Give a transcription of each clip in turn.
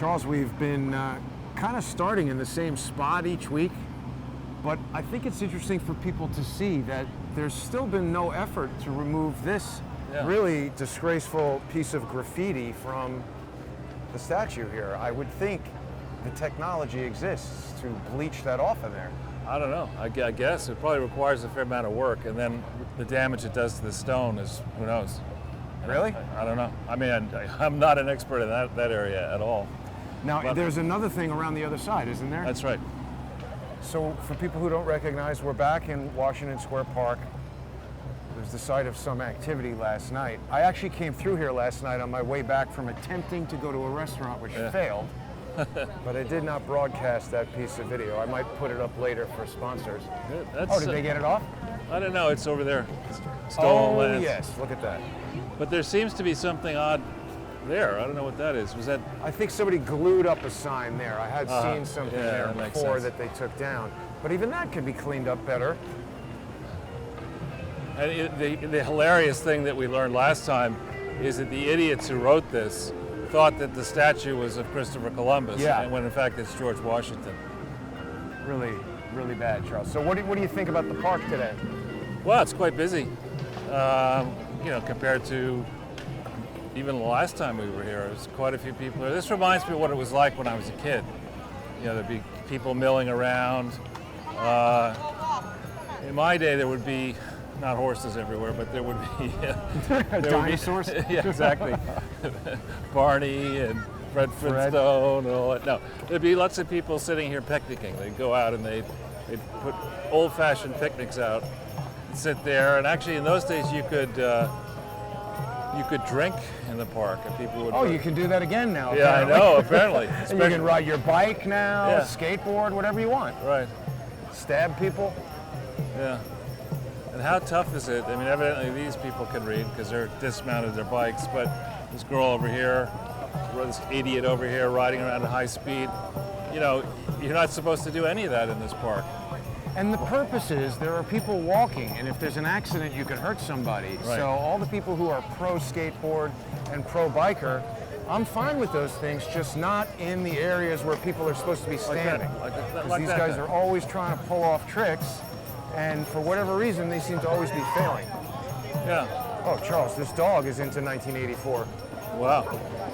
Charles, we've been kind of starting in the same spot each week, but I think it's interesting for people to see that there's still been no effort to remove this really disgraceful piece of graffiti from the statue here. I would think the technology exists to bleach that off of there. I don't know. I guess it probably requires a fair amount of work, and then the damage it does to the stone is, who knows? Really? I don't know. I mean, I'm not an expert in that area at all. Now, but there's another thing around the other side, isn't there? That's right. So for people who don't recognize, we're back in Washington Square Park. It was the site of some activity last night. I actually came through here last night on my way back from attempting to go to a restaurant, which failed. But I did not broadcast that piece of video. I might put it up later for sponsors. Good. Did they get it off? I don't know. It's over there. Stolen land. Yes. Look at that. But there seems to be something odd there. I don't know what that is. Was that? I think somebody glued up a sign there. I had seen something there before that they took down. But even that could be cleaned up better. And the hilarious thing that we learned last time is that the idiots who wrote this thought that the statue was of Christopher Columbus, when in fact it's George Washington. Really, really bad, Charles. So what do you think about the park today? Well, it's quite busy, compared to even the last time we were here. There's quite a few people here. This reminds me of what it was like when I was a kid. There'd be people milling around. In my day, there would be not horses everywhere, but there would be dinosaurs. Yeah, exactly. Barney and Fred Flintstone and all that. No, there'd be lots of people sitting here picnicking. They'd go out and they'd put old-fashioned picnics out, and sit there. And actually, in those days, you could drink in the park, and people would. Oh, you can do that again now. Yeah, apparently. I know. Apparently, and you can ride your bike now, skateboard, whatever you want. Right. Stab people. Yeah. And how tough is it? I mean, evidently these people can read because they're dismounted their bikes, but this girl over here, this idiot over here riding around at high speed, you're not supposed to do any of that in this park. And the purpose is there are people walking, and if there's an accident, you can hurt somebody. Right. So all the people who are pro skateboard and pro biker, I'm fine with those things, just not in the areas where people are supposed to be standing. Because these guys are always trying to pull off tricks. And for whatever reason, they seem to always be failing. Yeah. Oh, Charles, this dog is into 1984. Wow.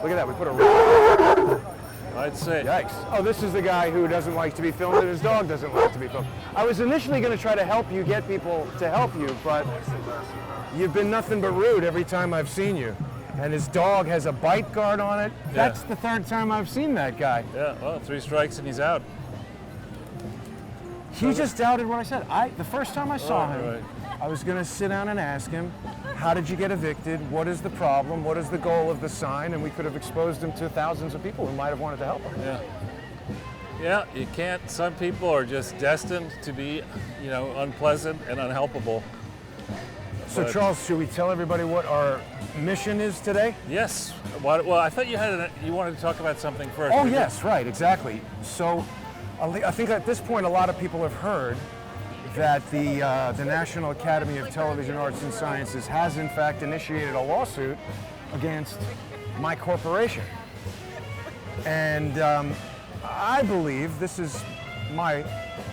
Look at that. We put a... I'd say. Yikes. Oh, this is the guy who doesn't like to be filmed and his dog doesn't like to be filmed. I was initially going to try to help you get people to help you, but you've been nothing but rude every time I've seen you. And his dog has a bite guard on it. Yeah. That's the third time I've seen that guy. Yeah, well, 3 strikes and he's out. He just doubted what I said. The first time I saw him, I was going to sit down and ask him, how did you get evicted? What is the problem? What is the goal of the sign? And we could have exposed him to thousands of people who might have wanted to help him. Yeah. Yeah, you can't. Some people are just destined to be, unpleasant and unhelpable. So, Charles, should we tell everybody what our mission is today? Yes. Well, I thought you wanted to talk about something first. Oh, yes, right, exactly. So, I think at this point a lot of people have heard that the National Academy of Television Arts and Sciences has in fact initiated a lawsuit against my corporation. And I believe, this is my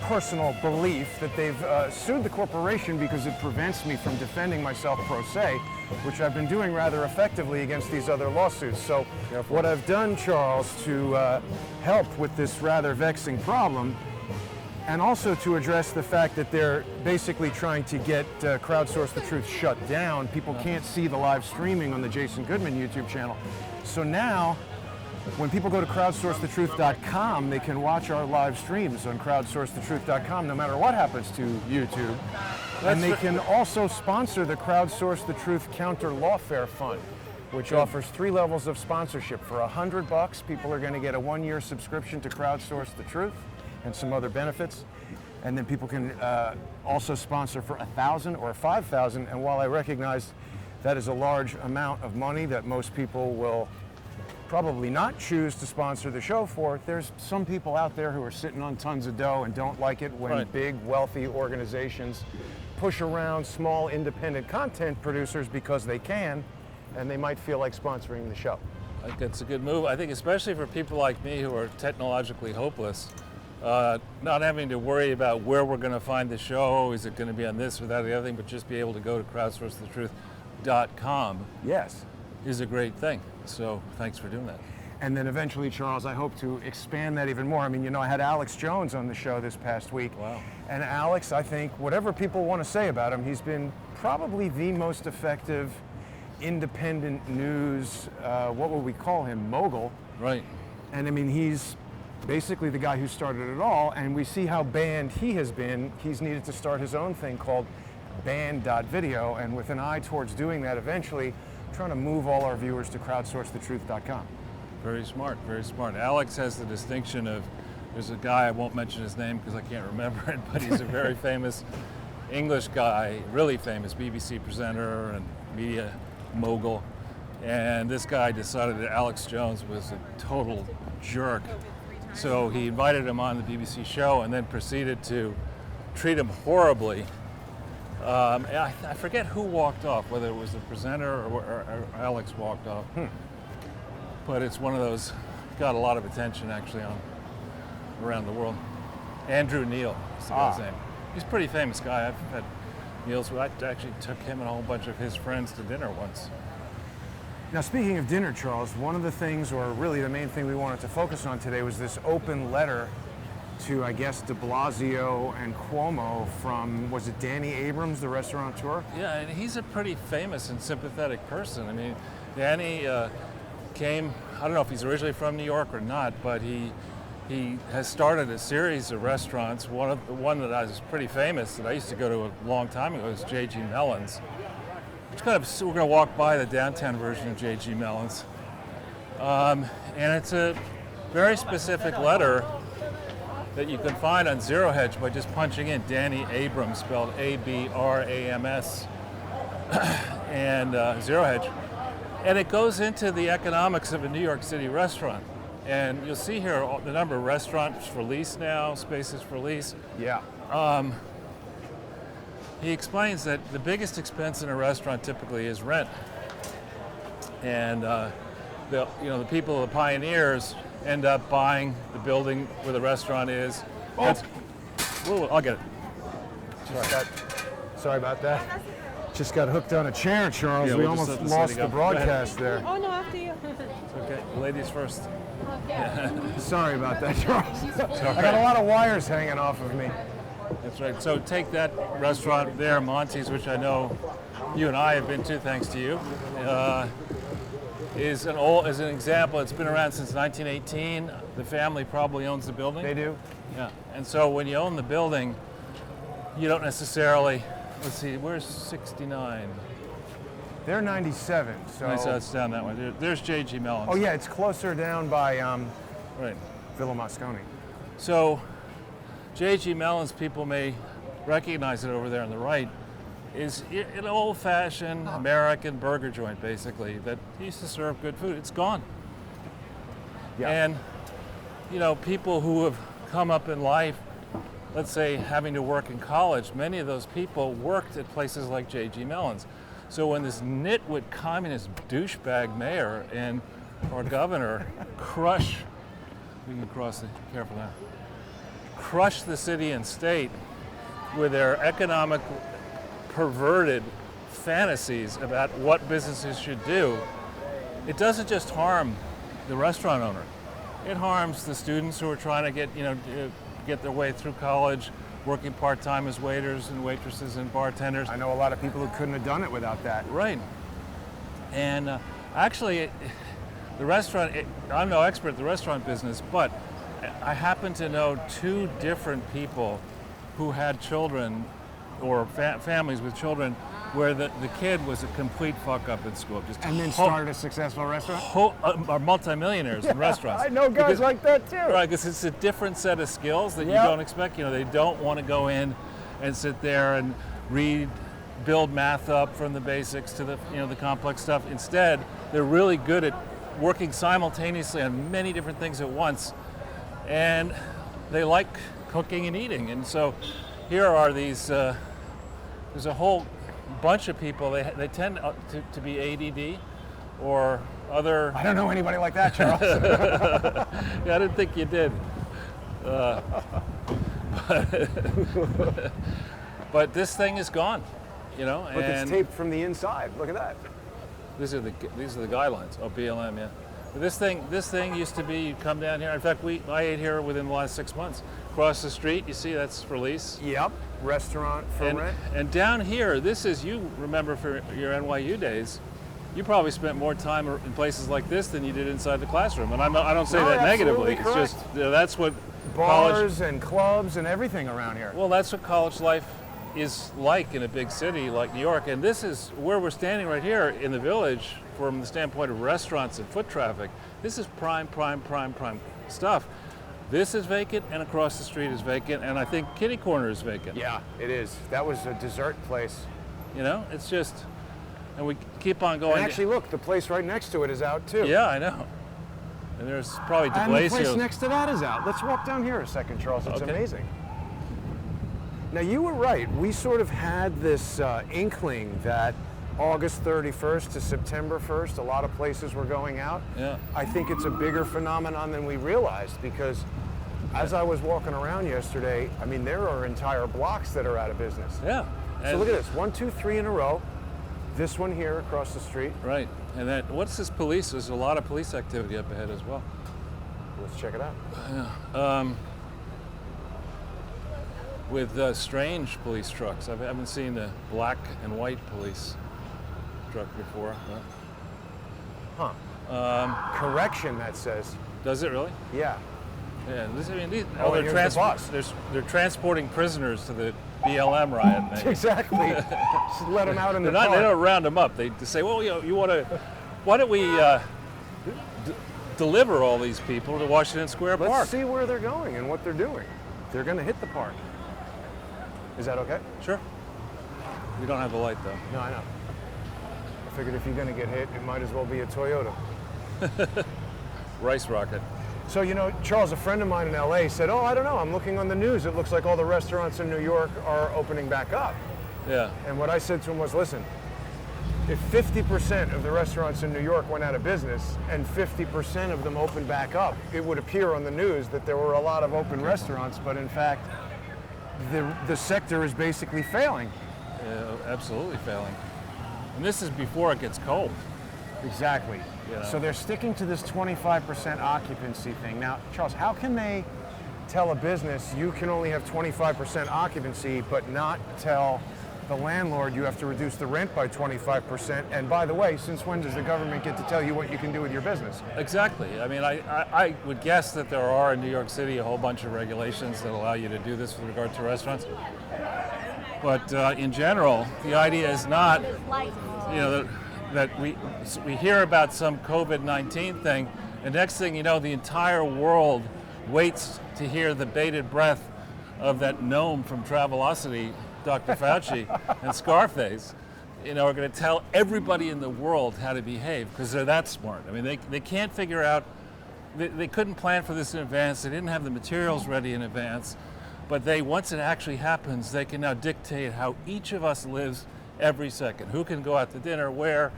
personal belief, that they've sued the corporation because it prevents me from defending myself pro se, which I've been doing rather effectively against these other lawsuits. So what I've done, Charles, to help with this rather vexing problem, and also to address the fact that they're basically trying to get Crowdsource the Truth shut down. People can't see the live streaming on the Jason Goodman YouTube channel. So now, when people go to crowdsourcethetruth.com, they can watch our live streams on crowdsourcethetruth.com no matter what happens to YouTube. And they can also sponsor the Crowdsource the Truth Counter Lawfare Fund, which offers 3 levels of sponsorship. For $100, people are going to get a 1-year subscription to Crowdsource the Truth and some other benefits. And then people can also sponsor for $1,000 or $5,000. And while I recognize that is a large amount of money that most people will probably not choose to sponsor the show for, there's some people out there who are sitting on tons of dough and don't like it when big, wealthy organizations push around small, independent content producers because they can, and they might feel like sponsoring the show. think it's a good move. I think especially for people like me who are technologically hopeless, not having to worry about where we're going to find the show, is it going to be on this or that or the other thing, but just be able to go to crowdsourcethetruth.com Yes. is a great thing. So thanks for doing that. And then eventually, Charles, I hope to expand that even more. I mean, you know, I had Alex Jones on the show this past week. Wow. And Alex, I think, whatever people want to say about him, he's been probably the most effective independent news, what would we call him, mogul. Right. And I mean, he's basically the guy who started it all, and we see how banned he has been. He's needed to start his own thing called banned.video, and with an eye towards doing that eventually, trying to move all our viewers to crowdsourcethetruth.com. Very smart, very smart. Alex has the distinction of, there's a guy, I won't mention his name because I can't remember it, but he's a very famous English guy, really famous BBC presenter and media mogul. And this guy decided that Alex Jones was a total jerk. So he invited him on the BBC show and then proceeded to treat him horribly. I forget who walked off, whether it was the presenter or Alex walked off. But it's one of those, got a lot of attention actually around the world. Andrew Neil is the guy's name. He's a pretty famous guy. I've had meals where I actually took him and a whole bunch of his friends to dinner once. Now, speaking of dinner, Charles, one of the things, or really the main thing we wanted to focus on today, was this open letter to, I guess, de Blasio and Cuomo from, was it Danny Abrams, the restaurateur? Yeah, and he's a pretty famous and sympathetic person. I mean, Danny came, I don't know if he's originally from New York or not, but he has started a series of restaurants. One that was pretty famous that I used to go to a long time ago was J.G. Mellon's. We're going to walk by the downtown version of J.G. Mellon's. And it's a very specific letter that you can find on Zero Hedge by just punching in Danny Abrams, spelled A-B-R-A-M-S, and Zero Hedge. And it goes into the economics of a New York City restaurant. And you'll see here the number of restaurants for lease now, spaces for lease. Yeah. He explains that the biggest expense in a restaurant typically is rent. And the people, the pioneers, end up buying the building where the restaurant is. Oh. Whoa, I'll get it. Sorry about that. Just got hooked on a chair, Charles. Yeah, we we'll just almost let this lost lady the go. broadcast there. Oh, no, after you. It's okay, ladies first. Sorry about that, Charles. I got a lot of wires hanging off of me. That's right. So take that restaurant there, Monty's, which I know you and I have been to, thanks to you, is an example. It's been around since 1918. The family probably owns the building. They do? Yeah. And so when you own the building, you don't necessarily, let's see, where's 69? They're 97, so... Nice, it's down that way. There's J.G. Mellon's. Oh yeah, it's closer down by Right. Villa Moscone. So J.G. Mellon's, people may recognize it over there on the right, is an old-fashioned American burger joint, basically, that used to serve good food. It's gone. Yeah. And, you know, people who have come up in life, let's say having to work in college, many of those people worked at places like J.G. Mellon's. So when this nitwit communist douchebag mayor and our governor crush the city and state with their economic perverted fantasies about what businesses should do, it doesn't just harm the restaurant owner. It harms the students who are trying to get their way through college, working part-time as waiters and waitresses and bartenders. I know a lot of people who couldn't have done it without that. Right. And actually, the restaurant, I'm no expert in the restaurant business, but I happen to know two different people who had children or families with children where the kid was a complete fuck up in school. And then started a successful restaurant? Are multimillionaires in restaurants. I know guys like that too. Right, because it's a different set of skills that you Yep. don't expect. You know, they don't want to go in and sit there and build math up from the basics to the complex stuff. Instead, they're really good at working simultaneously on many different things at once, and they like cooking and eating. And so here are these, there's a whole bunch of people, they tend to be ADD or other. I don't know anybody like that, Charles. Yeah, I didn't think you did. But this thing is gone, you know. Look, and it's taped from the inside. Look at that. these are the guidelines. Oh, BLM, yeah. But this thing used to be, you come down here. In fact, I ate here within the last 6 months. Across the street, you see that's for lease. Yep. Restaurant for rent. And down here, this is, you remember for your NYU days, you probably spent more time in places like this than you did inside the classroom. And I don't say No, that negatively. absolutely It's just, you know, that's what Bars and clubs and everything around here. well, that's what college life is like in a big city like New York. And this is where we're standing right here in the Village from the standpoint of restaurants and foot traffic. This is prime stuff. This is vacant, and across the street is vacant, and I think Kitty Corner is vacant. Yeah, it is. That was a dessert place. You know, it's just, and we keep on going. And actually, look, the place right next to it is out too. Yeah, I know. And there's probably And the place DeBlasio. next to that is out. Let's walk down here a second, Charles. It's Okay. amazing. Now, you were right. We sort of had this inkling that August 31st to September 1st, a lot of places were going out. Yeah. I think it's a bigger phenomenon than we realized because as I was walking around yesterday, I mean, there are entire blocks that are out of business. Yeah. So look at this, 1, 2, 3 in a row. This one here across the street. Right. And then, what's this police? There's a lot of police activity up ahead as well. Let's check it out. With strange police trucks. I haven't seen the black and white police truck before. Correction, that says. Does it really? Yeah. Yeah. These, Oh, and here's the bus. They're transporting prisoners to the BLM riot. Maybe. Exactly. Just let them out in the They park. don't round them up. They just say, well, you want to, why don't we deliver all these people to Washington Square Park? Let's see where they're going and what they're doing. They're going to hit the park. Is that okay? Sure. We don't have the light, though. No, I know. I figured if you're going to get hit, it might as well be a Toyota. Rice rocket. So, you know, Charles, a friend of mine in LA said, oh, I don't know, I'm looking on the news. It looks like all the restaurants in New York are opening back up. Yeah. And what I said to him was, listen, if 50% of the restaurants in New York went out of business and 50% of them opened back up, it would appear on the news that there were a lot of open restaurants, but in fact, the sector is basically failing. Absolutely failing. And this is before it gets cold. Exactly. You know. So they're sticking to this 25% occupancy thing. Now, Charles, how can they tell a business you can only have 25% occupancy, but not tell the landlord you have to reduce the rent by 25%? And by the way, since when does the government get to tell you what you can do with your business? Exactly. I mean, I would guess that there are in New York City a whole bunch of regulations that allow you to do this with regard to restaurants. But in general, the idea is not, you know, that we hear about some COVID-19 thing, and next thing you know, the entire world waits to hear the bated breath of that gnome from Travelocity, Dr. Fauci, and Scarface. You know, are going to tell everybody in the world how to behave because they're that smart. I mean, they can't figure out, they couldn't plan for this in advance. They didn't have the materials ready in advance. But once it actually happens, they can now dictate how each of us lives every second. Who can go out to dinner, where,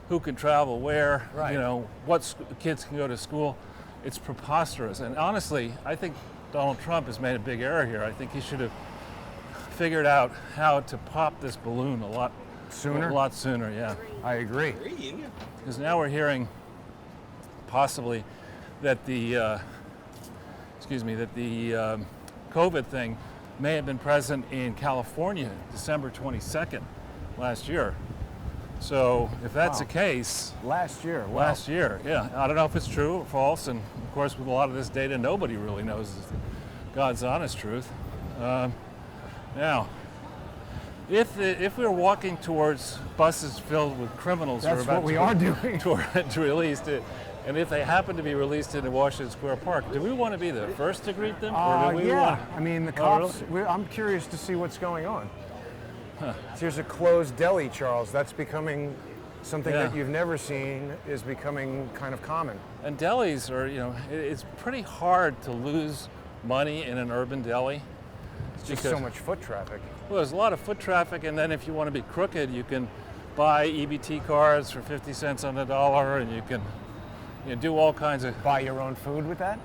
who can travel where, Right. You know, what kids can go to school. It's preposterous. And honestly, I think Donald Trump has made a big error here. I think he should have figured out how to pop this balloon a lot sooner, yeah. I agree. Because now we're hearing possibly that the COVID thing may have been present in California December 22nd last year. So if that's the case, Last year. Wow. last year, yeah. I don't know if it's true or false, and of course with a lot of this data, nobody really knows is God's honest truth. Now, if we're walking towards buses filled with criminals who are That's about what we are doing. to release it, and if they happen to be released into Washington Square Park, do we want to be the first to greet them, or do we Yeah, want? I mean, the Oh, cops, really? I'm curious to see what's going on. Here's a closed deli, Charles. That's becoming something Yeah. that you've never seen is becoming kind of common. And delis are, you know, it's pretty hard to lose money in an urban deli. It's just so much foot traffic. Well, there's a lot of foot traffic, and then if you want to be crooked, you can buy EBT cards for 50 cents on the dollar, and you can do all kinds of. Buy your own food with that?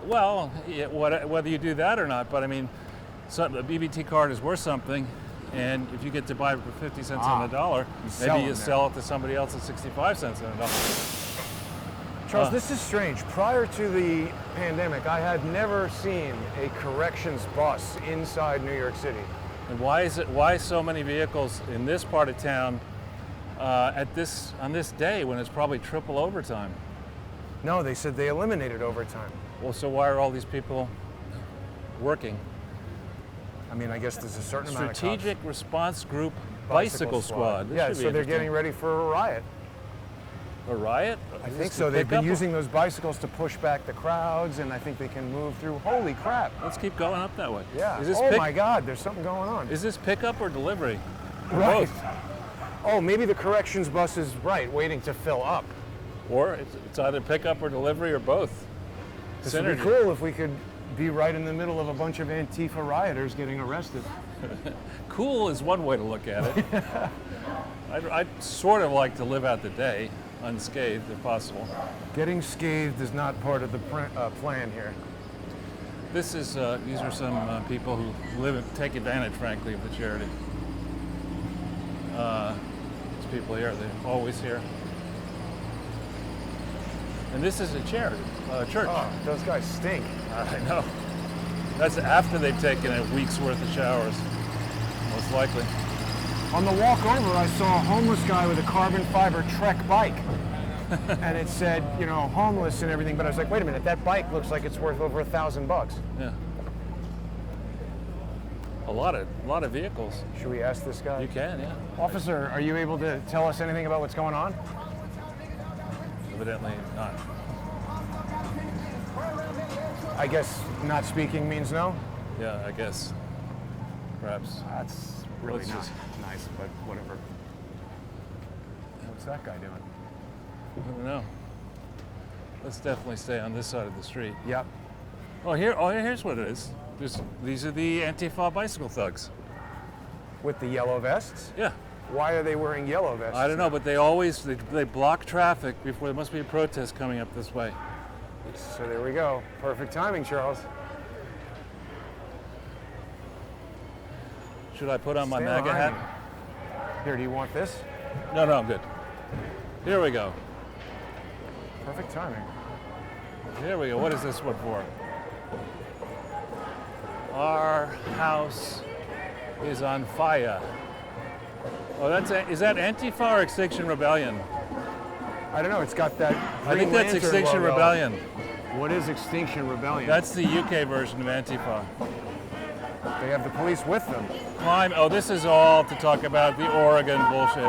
Well, yeah, whether you do that or not, but I mean, a BBT card is worth something, and if you get to buy it for 50 cents on the dollar, maybe you sell it to somebody else at 65 cents on the dollar. Charles, this is strange. Prior to the pandemic, I had never seen a corrections bus inside New York City. And why so many vehicles in this part of town on this day when it's probably triple overtime? No, they said they eliminated overtime. Well, so why are all these people working? I mean, I guess there's a certain amount of Strategic Response Group Bicycle Squad. This Yeah, should be so they're interesting. getting ready for a riot. A riot? I think so. They've been using those bicycles to push back the crowds, and I think they can move through. Holy crap! Let's keep going up that way. Yeah. Is this my God, there's something going on. Is this pickup or delivery? Or Right. both? Oh, maybe the corrections bus is waiting to fill up. Or it's either pickup or delivery or both. This would be cool if we could be right in the middle of a bunch of Antifa rioters getting arrested. Cool is one way to look at it. I'd sort of like to live out the day unscathed if possible. Getting scathed is not part of the plan here. These are some people who take advantage, frankly, of the charity. These people here, they're always here. And this is a church. Oh, those guys stink. I know. That's after they've taken a week's worth of showers, most likely. On the walk over, I saw a homeless guy with a carbon fiber Trek bike. And it said, homeless and everything, but I was like, wait a minute, that bike looks like it's worth over $1,000. Yeah. A lot of vehicles. Should we ask this guy? You can, yeah. Officer, are you able to tell us anything about what's going on? Evidently not. I guess not speaking means no? Yeah, I guess. Perhaps. That's really Let's not just- nice, but whatever. What's that guy doing? I don't know. Let's definitely stay on this side of the street. Yep. Here's what it is. These are the Antifa bicycle thugs. With the yellow vests? Yeah. Why are they wearing yellow vests? I don't know, but they block traffic before there must be a protest coming up this way. So there we go. Perfect timing, Charles. Should I put on my Stay MAGA behind hat? me. Here, do you want this? No, I'm good. Here we go. Perfect timing. Here we go. What is this one for? Our house is on fire. Oh, is that Antifa or Extinction Rebellion? I don't know. It's got that. I think Green that's Lantern Extinction logo. Rebellion. What is Extinction Rebellion? That's the UK version of Antifa. They have the police with them. This is all to talk about the Oregon bullshit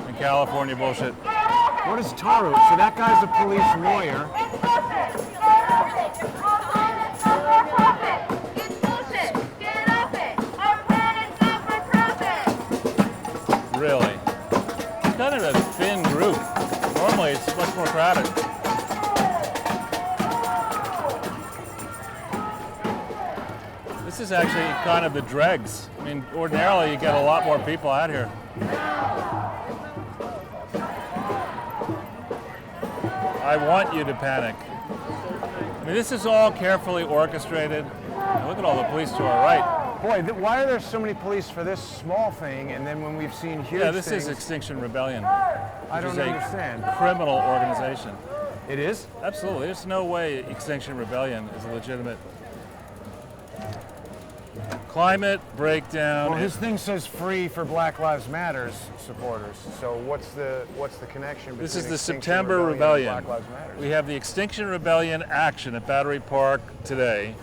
and California bullshit. What is Taru? So that guy's a police lawyer. Really? It's kind of a thin group. Normally it's much more crowded. This is actually kind of the dregs. I mean, ordinarily you get a lot more people out here. I want you to panic. I mean, this is all carefully orchestrated. Look at all the police to our right. Boy, why are there so many police for this small thing, and then when we've seen huge Yeah, this things, is Extinction Rebellion. I don't understand. Criminal organization. It is? Absolutely. There's no way Extinction Rebellion is a legitimate climate breakdown. Well, his thing says free for Black Lives Matter supporters. So what's the connection between This is the Extinction September and Rebellion. Black Lives Matter? We have the Extinction Rebellion action at Battery Park today.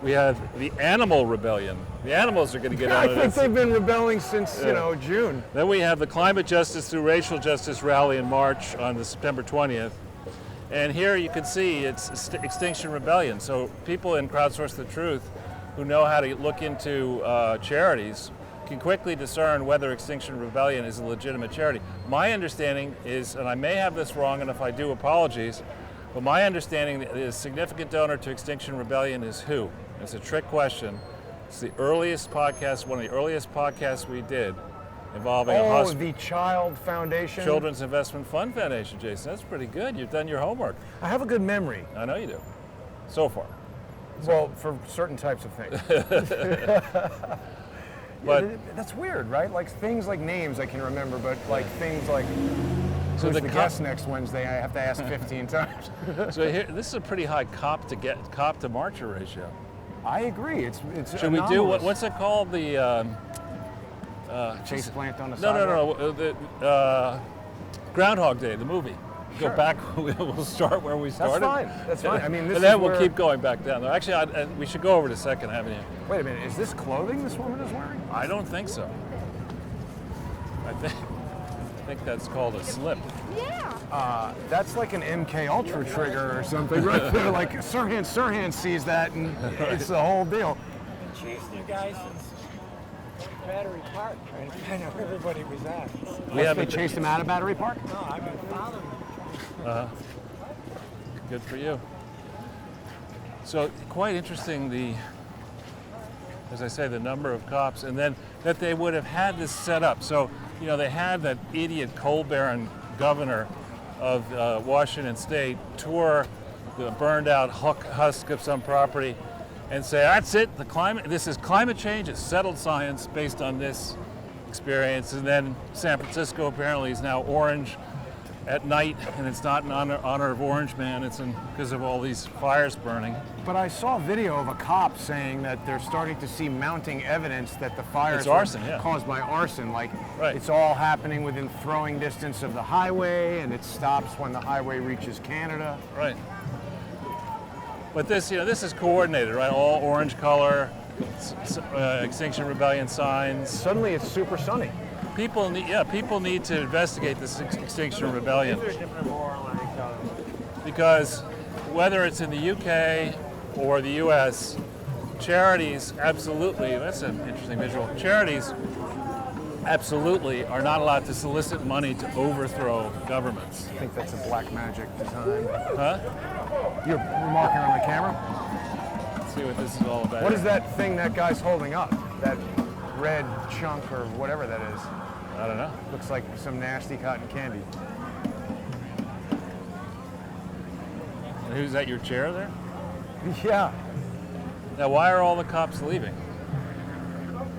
We have the Animal Rebellion. The animals are going to get out I of think this. they've been rebelling since June. Then we have the Climate Justice Through Racial Justice rally in March on the September 20th. And here you can see it's Extinction Rebellion. So people in Crowdsource the Truth who know how to look into charities can quickly discern whether Extinction Rebellion is a legitimate charity. My understanding is, and I may have this wrong, and if I do, apologies, but my understanding is the significant donor to Extinction Rebellion is who? It's a trick question. It's the earliest podcast, one of the earliest podcasts we did, involving a Oh, the Child Foundation. Children's Investment Fund Foundation, Jason. That's pretty good. You've done your homework. I have a good memory. I know you do. So far. Well, for certain types of things. But Yeah, that's weird, right? Like things like names I can remember, but like things like So who's the the guest next Wednesday, I have to ask 15 times. so here, this is a pretty high cop to marcher ratio. I agree. It's Should we do anomalous. what's it called? The Face plant on the no, sidewalk? the Groundhog Day, the movie. Sure. Go back. We'll start where we started. That's fine. That's fine. I mean, this and then is we'll where- keep going back down. Actually, we should go over to Second Avenue. Wait a minute. Is this clothing this woman is wearing? I don't think so. I think that's called a slip. That's like an MK Ultra trigger or something, right there. Like Sirhan sees that, and it's the whole deal. Chased you guys since Battery Park, trying to find out where everybody was at. They chased him out of Battery Park. No, I've been following you. Good for you. So quite interesting, as I say, the number of cops, and then that they would have had this set up. So, you know, they had that idiot coal baron governor of Washington State tour the burned out husk of some property and say, that's it, this is climate change, it's settled science based on this experience. And then San Francisco apparently is now orange at night, and it's not in honor of Orange Man, it's because of all these fires burning. But I saw a video of a cop saying that they're starting to see mounting evidence that the fires It's arson, were yeah. caused by arson. Like Right. it's all happening within throwing distance of the highway, and it stops when the highway reaches Canada. Right. But this, this is coordinated, right? All orange color, Extinction Rebellion signs. Suddenly, it's super sunny. People need to investigate this Extinction Rebellion because whether it's in the UK or the US, charities absolutely, that's an interesting visual, charities absolutely are not allowed to solicit money to overthrow governments. I think that's a black magic design. Huh? You're remarking on the camera? Let's see what this is all about. What is that thing that guy's holding up? That red chunk or whatever that is. I don't know. Looks like some nasty cotton candy. And who's at your chair there? Yeah, Now, why are all the cops leaving?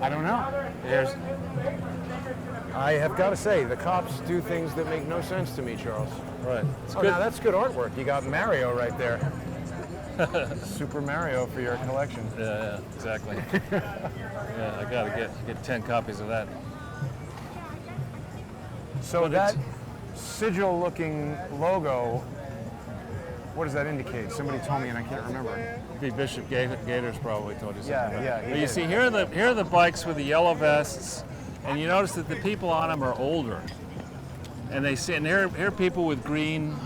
I don't know. Here's, I have got to say, the cops do things that make no sense to me, Charles. right. It's Oh, good. now that's good artwork. You got Mario right there. Super Mario for your collection. Yeah, exactly. Yeah, I gotta get 10 copies of that. So But that it's- sigil-looking logo, what does that indicate? Somebody told me and I can't remember. Be Bishop Gators probably told you something. Yeah, about it. yeah, he But you did. see, here are the bikes with the yellow vests, and you notice that the people on them are older. And here are people with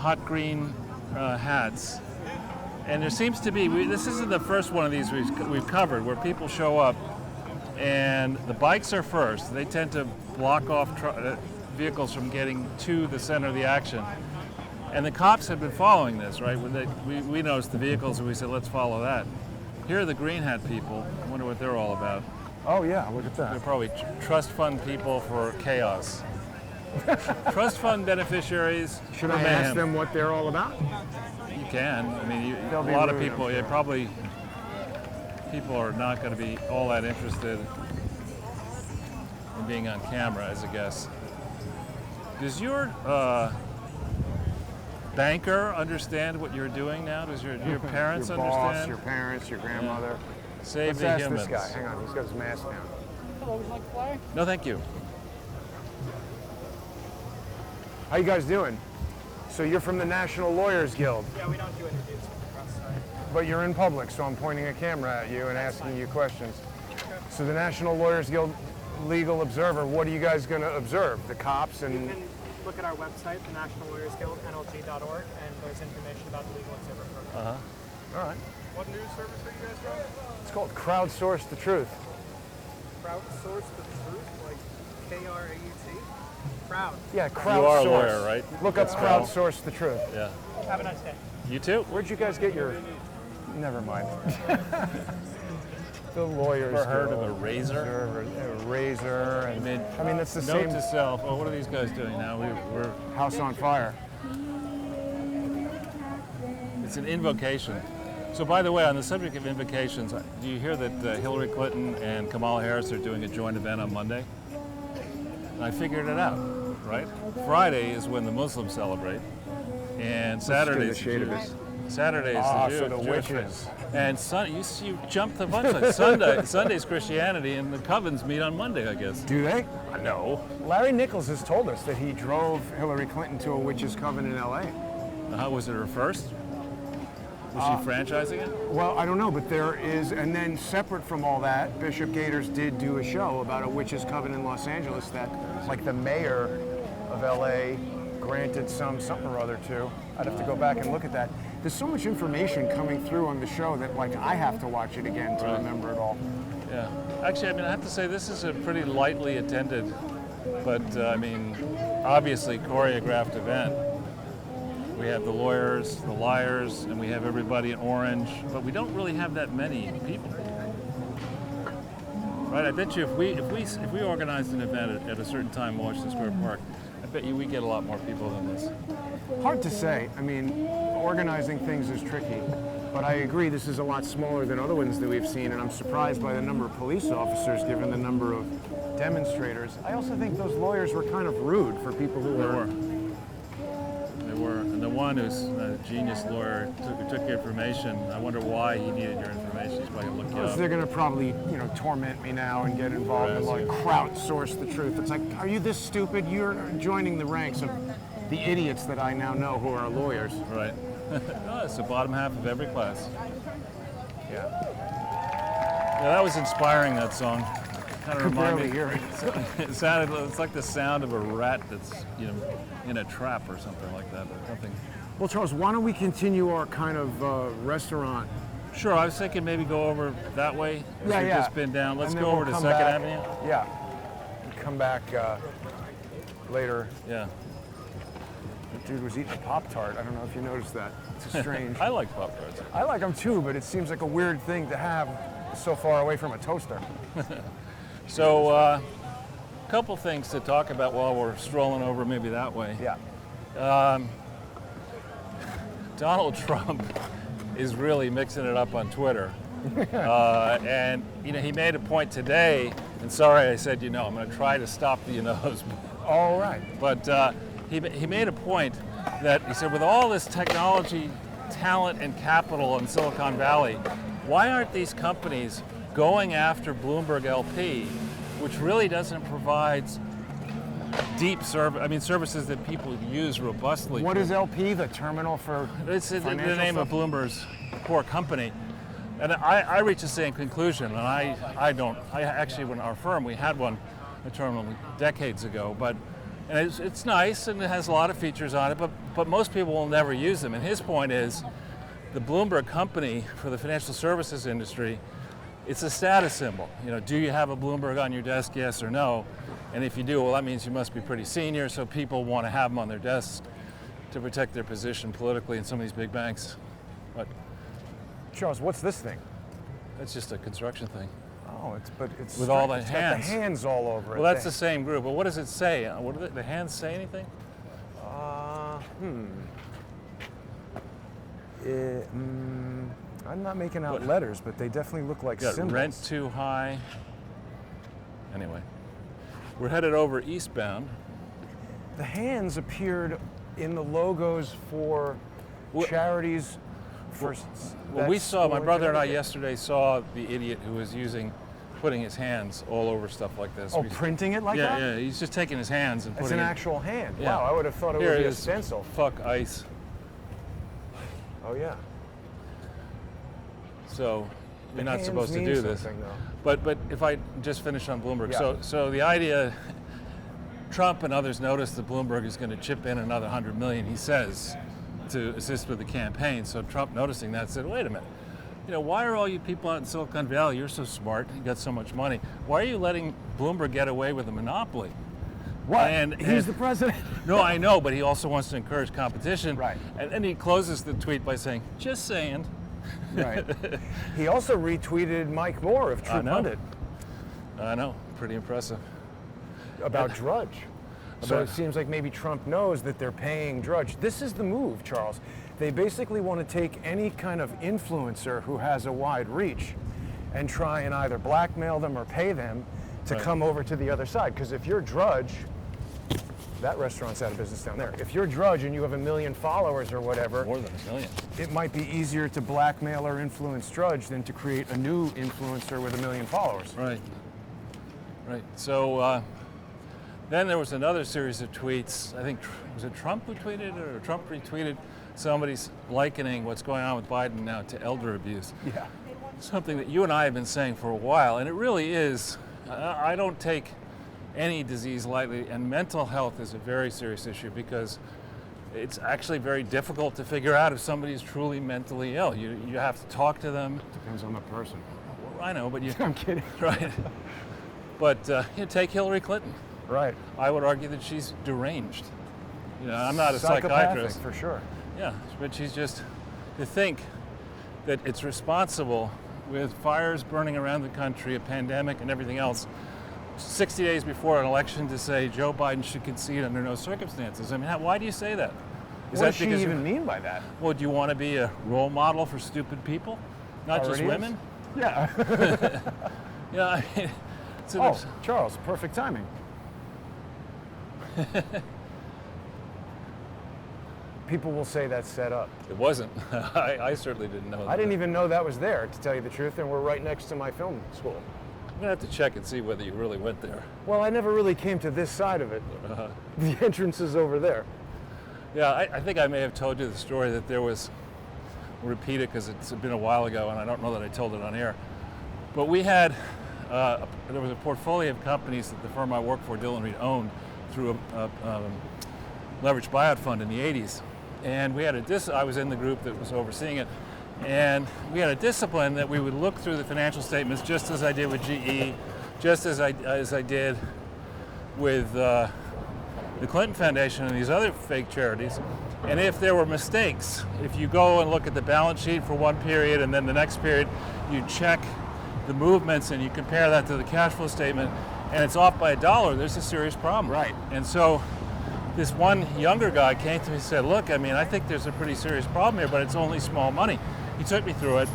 hot green hats. And there seems to be, this isn't the first one of these we've covered, where people show up and the bikes are first. They tend to block off vehicles from getting to the center of the action. And the cops have been following this, right? When we noticed the vehicles and we said, let's follow that. Here are the green hat people. I wonder what they're all about. Oh yeah, look at They're that. probably trust fund people for chaos. Trust fund beneficiaries Should for I mayhem. ask them what they're all about? You can. I mean, They'll a be lot of rude, people, I'm sure. probably people are not going to be all that interested in being on camera as a guest. Does your banker understand what you're doing now? Does your parents Your boss, understand? your parents, your grandmother. Save Let's the ask humans. this guy. Hang on, he's got his mask down. Hello, would you like fly? No, thank you. How you guys doing? So you're from the National Lawyers Guild, Yeah, we don't do interviews from the press side. but you're in public, so I'm pointing a camera at you and asking you questions. So the National Lawyers Guild Legal Observer, what are you guys going to observe? The cops You and... can look at our website, the National Lawyers Guild, NLG.org, and there's information about the Legal Observer program. All right. What news service are you guys from? It's called Crowdsource the Truth. Crowdsource the truth, like K-R-A-U-T? Crowd. Yeah, crowdsource. You are a lawyer, right? Look up That's spelled. Crowdsource the Truth. Yeah. Have a nice day. You too? Where'd you guys get your... Never mind. The lawyers. Ever heard Guild. of a razor? A razor. And, I mean, that's the Note same. to self. Oh, what are these guys doing now? We're House on fire. It's an invocation. So, by the way, on the subject of invocations, do you hear that Hillary Clinton and Kamala Harris are doing a joint event on Monday? And I figured it out, right? Friday is when the Muslims celebrate, and Saturday is the shade of Jews. it. Saturday is Ah, the so the Jewish witches. and you jumped the bunch. Sunday's Christianity, and the covens meet on Monday, I guess. Do they? No. Larry Nichols has told us that he drove Hillary Clinton to a witches' coven in L.A. How was it her first? Was she franchising it? Well, I don't know, but there is, and then separate from all that, Bishop Gators did do a show about a witches' coven in Los Angeles that, like, the mayor of L.A. granted something or other to. I'd have to go back and look at that. There's so much information coming through on the show that, like, I have to watch it again to remember it all. Yeah. Actually, I mean, I have to say this is a pretty lightly attended, but I mean, obviously choreographed event. We have the lawyers, the liars, and we have everybody in orange, but we don't really have that many people. Right? I bet you if we organized an event at a certain time in Washington Square Park, I bet you we get a lot more people than this. Hard to say. I mean, organizing things is tricky, but I agree this is a lot smaller than other ones that we've seen, and I'm surprised by the number of police officers given the number of demonstrators. I also think those lawyers were kind of rude for people who were. They were. And the one who's a genius lawyer took your information. I wonder why he needed your information. He's probably going to look you up. They're going to probably, torment me now and get involved and like crowdsource the truth. It's like, are you this stupid? You're joining the ranks of the idiots that I now know who are lawyers. Right. Oh, it's the bottom half of every class. Yeah. Yeah, that was inspiring, that song. Kind of Could reminded barely me. hear it. It sounded. It's like the sound of a rat that's, in a trap or something like that. Or something. Well, Charles, why don't we continue our kind of restaurant? Sure. I was thinking maybe go over that way. As we've just been down. Let's And then go over we'll to come Second back. Avenue. Yeah. We'll come back later. Yeah. The dude was eating a Pop-Tart. I don't know if you noticed that. It's strange. I like Pop-Tarts. I like them too, but it seems like a weird thing to have so far away from a toaster. So, a couple things to talk about while we're strolling over maybe that way. Yeah. Donald Trump is really mixing it up on Twitter. And, he made a point today, and sorry I said I'm going to try to stop the you-knows. All right. But he made a point that he said with all this technology, talent, and capital in Silicon Valley, why aren't these companies going after Bloomberg LP, which really doesn't provide deep services that people use robustly? What is LP, the terminal for It's the financial name stuff? of Bloomberg's core company. And I reached the same conclusion, and I actually, when our firm, we had a terminal decades ago, and it's nice and it has a lot of features on it, but most people will never use them. And his point is, the Bloomberg company for the financial services industry, it's a status symbol. Do you have a Bloomberg on your desk, yes or no? And if you do, well, that means you must be pretty senior, so people want to have them on their desks to protect their position politically in some of these big banks. But Charles, what's this thing? that's just a construction thing. Oh, it's With all the it's got hands. the hands all over it. Well, that's the same group, but what does it say? What do the hands say anything? I'm not making out letters, but they definitely look like Got symbols. rent too high. Anyway, we're headed over eastbound. The hands appeared in the logos for charities. Well, we saw, my brother and I yesterday saw the idiot who was putting his hands all over stuff like this. Oh, printing it like that? Yeah, he's just taking his hands and It's putting an it. actual hand. Yeah. Wow, I would have thought it Here would be it a is. stencil. Fuck ICE. Oh, yeah. So you're not hands supposed to mean do this. something, though. But if I just finish on Bloomberg. Yeah. So the idea, Trump and others noticed that Bloomberg is going to chip in another $100 million, he says, to assist with the campaign. So Trump, noticing that, said, wait a minute. Why are all you people out in Silicon Valley, you're so smart, you got so much money, why are you letting Bloomberg get away with a monopoly? What? He's the president? No, I know, but he also wants to encourage competition. Right. And then he closes the tweet by saying, just saying. Right. He also retweeted Mike Moore of True I know. Pundit I know, pretty impressive. about Drudge. So About- it seems like maybe Trump knows that they're paying Drudge. This is the move, Charles. They basically want to take any kind of influencer who has a wide reach and try and either blackmail them or pay them to Right. come over to the other side. Because if you're Drudge, that restaurant's out of business down there. If you're Drudge and you have 1 million followers or whatever, More than 1 million. it might be easier to blackmail or influence Drudge than to create a new influencer with 1 million followers. Right. Right. So then there was another series of tweets. I think, was it Trump who tweeted it, or Trump retweeted? Somebody's likening what's going on with Biden now to elder abuse. Yeah. Something that you and I have been saying for a while, and it really is. I don't take any disease lightly, and mental health is a very serious issue because it's actually very difficult to figure out if somebody's truly mentally ill. You have to talk to them. Depends on the person. I know, but you I'm kidding. right. But take Hillary Clinton. Right. I would argue that she's deranged. I'm not a Psychopathic, psychiatrist. for sure. Yeah, but she's just, to think that it's responsible with fires burning around the country, a pandemic and everything else, 60 days before an election to say Joe Biden should concede under no circumstances. I mean, why do you say that? What does she even mean by that? Well, do you want to be a role model for stupid people? Not just Already is? women? Yeah. Yeah, I mean, it's an Oh, Charles, perfect timing. People will say that's set up. it wasn't. I certainly didn't know that. I didn't even know that was there, to tell you the truth, and we're right next to my film school. I'm going to have to check and see whether you really went there. Well, I never really came to this side of it. The entrance is over there. Yeah, I think I may have told you the story that there was, I'll repeat it because it's been a while ago and I don't know that I told it on air, but we had, there was a portfolio of companies that the firm I worked for, Dillon Reed, owned through a leveraged buyout fund in the 80s. And we had I was in the group that was overseeing it, and we had a discipline that we would look through the financial statements just as I did with GE, just as I did with the Clinton Foundation and these other fake charities. And if there were mistakes, if you go and look at the balance sheet for one period and then the next period, you check the movements and you compare that to the cash flow statement, and it's off by $1, there's a serious problem. Right. And so this one younger guy came to me and said, look, I mean, I think there's a pretty serious problem here, but it's only small money. He took me through it.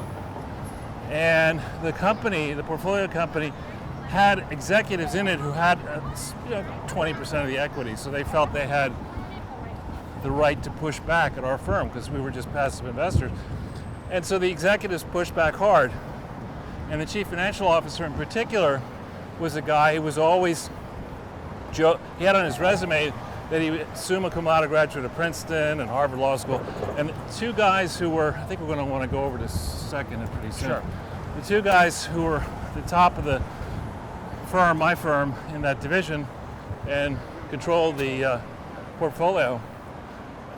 And the company, the portfolio company, had executives in it who had 20% of the equity. So they felt they had the right to push back at our firm because we were just passive investors. And so the executives pushed back hard. And the chief financial officer in particular was a guy who was always, he had on his resume that he was summa cum laude graduate of Princeton and Harvard Law School. And two guys who were, I think we're going to want to go over this second and pretty soon. Sure. The two guys who were at the top of the firm, my firm, in that division, and controlled the portfolio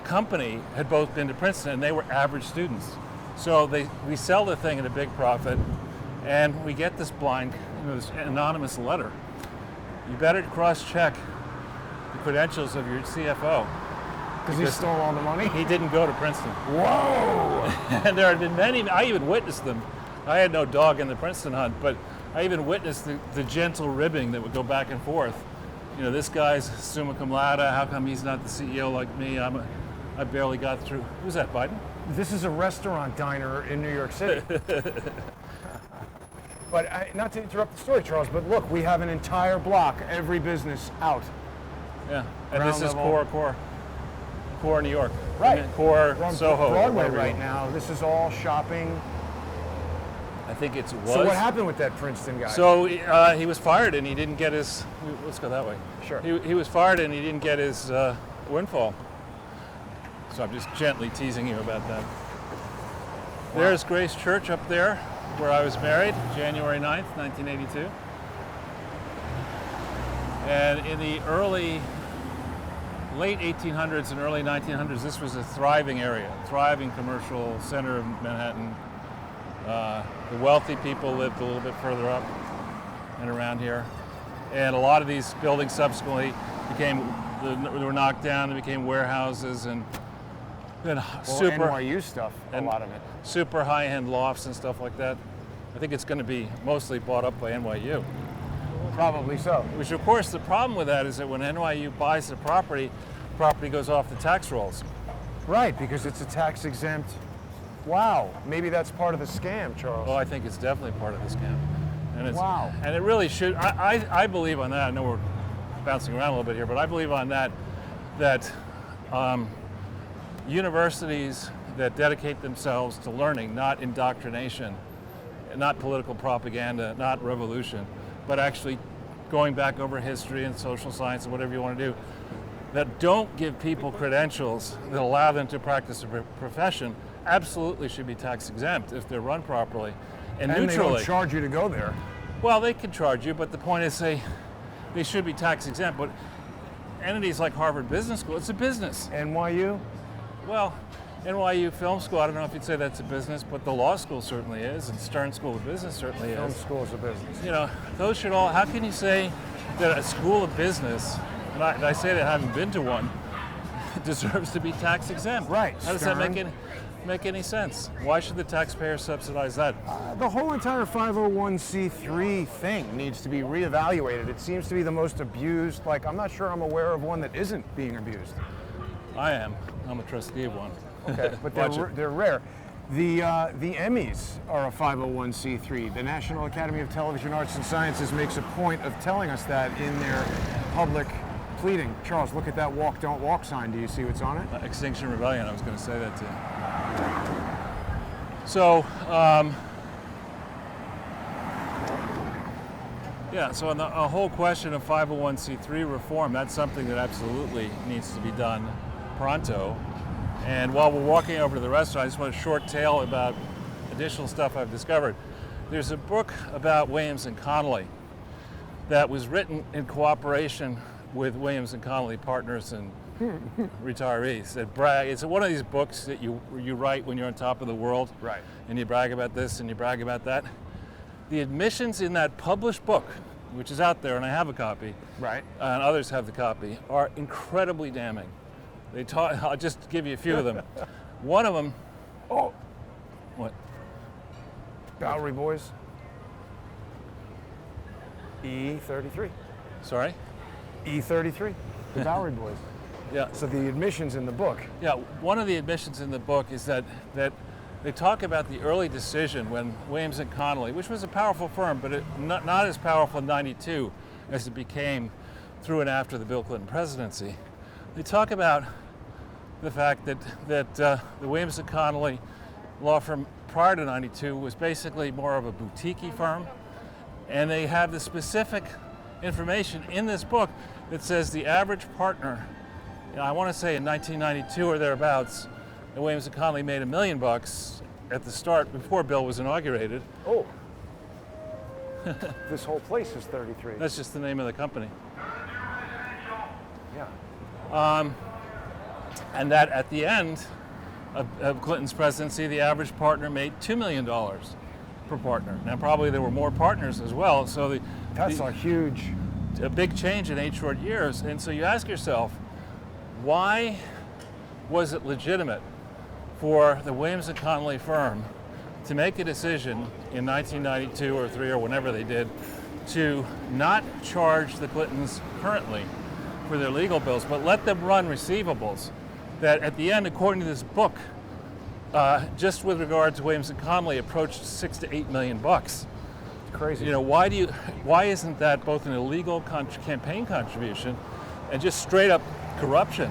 company had both been to Princeton, and they were average students. So we sell the thing at a big profit, and we get this this anonymous letter. You better cross-check the credentials of your CFO. Because he stole all the money? He didn't go to Princeton. Whoa! And there have been many, I even witnessed them. I had no dog in the Princeton hunt, but I even witnessed the gentle ribbing that would go back and forth. This guy's summa cum laude, how come he's not the CEO like me? I barely got through. Who's that, Biden? This is a restaurant diner in New York City. But not to interrupt the story, Charles, but look, we have an entire block, every business out. Yeah, and Ground this is level. core New York. Right. Core We're on Soho. Broadway wherever you right go. now. This is all shopping. I think it was. So what happened with that Princeton guy? So he was fired and he didn't get his, let's go that way. Sure. He was fired and he didn't get his windfall. So I'm just gently teasing you about that. Wow. There's Grace Church up there where I was married, January 9th, 1982. And in the late 1800s and early 1900s, this was a thriving area, thriving commercial center of Manhattan. The wealthy people lived a little bit further up and around here. And a lot of these buildings subsequently they were knocked down, they became warehouses, and then Well, super NYU stuff, a lot of it. super high-end lofts and stuff like that. I think it's going to be mostly bought up by NYU. Probably so. Which, of course, the problem with that is that when NYU buys the property goes off the tax rolls. Right, because it's a tax exempt. Wow, maybe that's part of the scam, Charles. Well, I think it's definitely part of the scam. And it's, Wow. And it really should. I believe on that. I know we're bouncing around a little bit here, but I believe on that universities that dedicate themselves to learning, not indoctrination, not political propaganda, not revolution, but actually going back over history and social science and whatever you want to do, that don't give people credentials that allow them to practice a profession, absolutely should be tax exempt if they're run properly and neutrally. They don't charge you to go there. Well, they can charge you, but the point is they should be tax exempt. But entities like Harvard Business School, it's a business. NYU? Well, NYU Film School, I don't know if you'd say that's a business, but the law school certainly is, and Stern School of Business certainly Film is. school is a business. You know, those should all, how can you say that a school of business, and I say that I haven't been to one, deserves to be tax exempt? Right, How does that Stern. make any sense? Why should the taxpayer subsidize that? The whole entire 501c3 thing needs to be reevaluated. It seems to be the most abused. Like, I'm not sure I'm aware of one that isn't being abused. I am. I'm a trustee of one. Okay, but Watch it. they're rare. The Emmys are a 501c3. The National Academy of Television Arts and Sciences makes a point of telling us that in their public pleading. Charles, look at that walk, don't walk sign. Do you see what's on it? Extinction Rebellion, I was going to say that to you. So, yeah, so on the whole question of 501c3 reform, that's something that absolutely needs to be done pronto. And while we're walking over to the restaurant, I just want a short tale about additional stuff I've discovered. There's a book about Williams and Connolly that was written in cooperation with Williams and Connolly partners and retirees that brag. It's one of these books that you write when you're on top of the world, Right. and you brag about this and you brag about that. The admissions in that published book, which is out there, and I have a copy, Right. and others have the copy, are incredibly damning. I'll just give you a few of them. One of them. Oh, What? Bowery Boys. E33. Sorry? E33. The Bowery Boys. Yeah. So the admissions in the book. Yeah, one of the admissions in the book is that they talk about the early decision when Williams and Connolly, which was a powerful firm, but not as powerful in '92 as it became through and after the Bill Clinton presidency. They talk about the fact that the Williams and Connolly law firm prior to '92 was basically more of a boutique-y firm, and they have the specific information in this book that says the average partner, I want to say in 1992 or thereabouts, and Williams and Connolly made $1 million at the start before Bill was inaugurated. Oh. This whole place is 33. That's just the name of the company. Yeah. And that at the end of Clinton's presidency, the average partner made $2 million per partner. Now, probably there were more partners as well, so That's a huge. a big change in 8 short years. And so you ask yourself, why was it legitimate for the Williams and Connolly firm to make a decision in 1992 or 3 or whenever they did to not charge the Clintons currently for their legal bills, but let them run receivables that at the end, according to this book, just with regard to Williams and Connolly, approached $6 to $8 million. Crazy. You know, why isn't that both an illegal campaign contribution and just straight up corruption?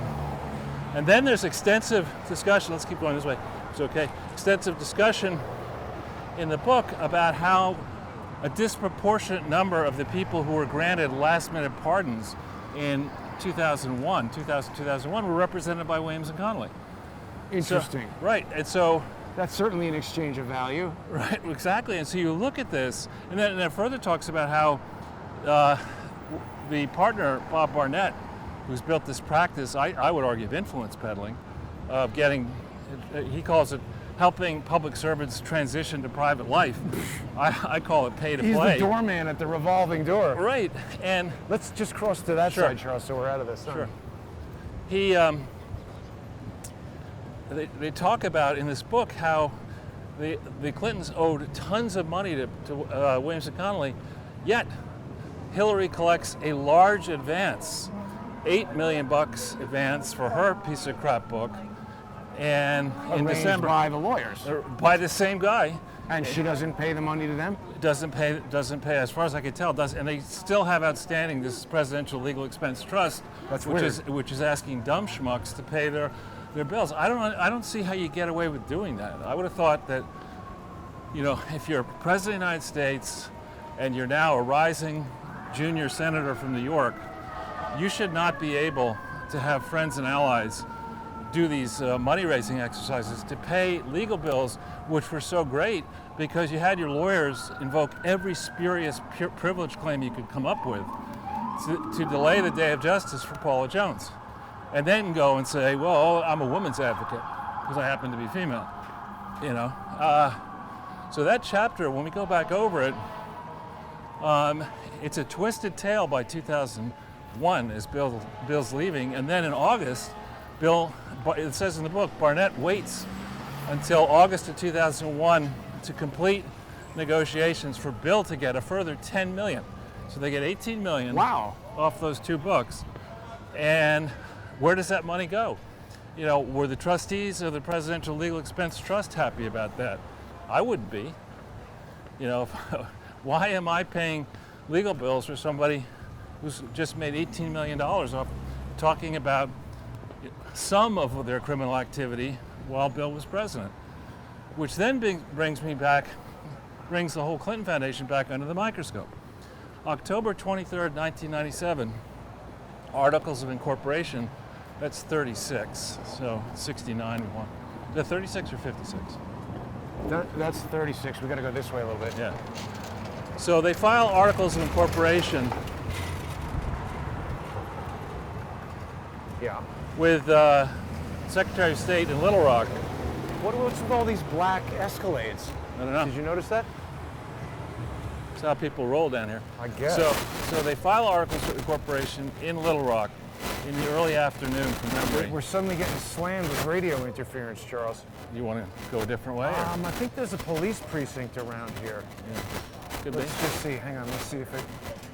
And then there's extensive discussion, let's keep going this way, it's okay, extensive discussion in the book about how a disproportionate number of the people who were granted last minute pardons in 2001 were represented by Williams and Connolly. Interesting. Right, and so That's certainly an exchange of value. right, exactly. And so you look at this, and then it further talks about how the partner, Bob Barnett, who's built this practice, I would argue, of influence peddling, of getting, he calls it helping public servants transition to private life. I call it pay to He's play. the doorman at the revolving door. Right, and Let's just cross to that Sure. side, Charles, so we're out of this. sure. He they talk about in this book how the Clintons owed tons of money to Williams and Connolly, yet Hillary collects a large advance, $8 million advance for her piece of crap book, and in Arranged December by the lawyers. by the same guy. And she doesn't pay the money to them? Doesn't pay, as far as I can tell, and they still have outstanding this Presidential Legal Expense Trust, which is asking dumb schmucks to pay their bills. I don't see how you get away with doing that. I would have thought that, if you're President of the United States and you're now a rising junior senator from New York, you should not be able to have friends and allies do these money-raising exercises to pay legal bills, which were so great because you had your lawyers invoke every spurious privilege claim you could come up with to delay the day of justice for Paula Jones. And then go and say, well, I'm a woman's advocate because I happen to be female. So that chapter, when we go back over it, it's a twisted tale by 2001 as Bill's leaving. And then in August, it says in the book, Barnett waits until August of 2001 to complete negotiations for Bill to get a further $10 million. So they get $18 million off those two books. And where does that money go? Were the trustees of the Presidential Legal Expense Trust happy about that? I wouldn't be. Why am I paying legal bills for somebody who's just made $18 million off talking about some of their criminal activity while Bill was president? Which then brings the whole Clinton Foundation back under the microscope. October 23rd, 1997, Articles of Incorporation, that's 36, so 69 we want. Is that 36 or 56? That's 36. We got to go this way a little bit. Yeah. So they file Articles of Incorporation with Secretary of State in Little Rock. What's with all these black Escalades? I don't know. Did you notice that? That's how people roll down here. I guess. So they file Articles of Incorporation in Little Rock in the early afternoon from memory. We're suddenly getting slammed with radio interference, Charles. You want to go a different way? I think there's a police precinct around here. Yeah. Could be. Let's just see. Hang on. Let's see if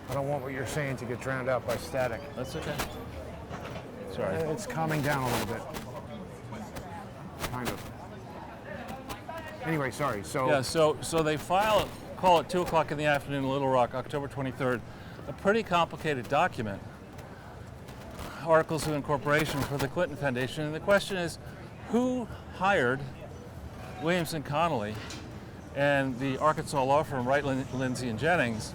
I don't want what you're saying to get drowned out by static. That's okay. Sorry. It's calming down a little bit. Kind of. Anyway, sorry. So they call it 2 o'clock in the afternoon in Little Rock, October 23rd, a pretty complicated document, Articles of Incorporation for the Clinton Foundation. And the question is, who hired Williams and Connolly and the Arkansas law firm Wright, Lindsay and Jennings,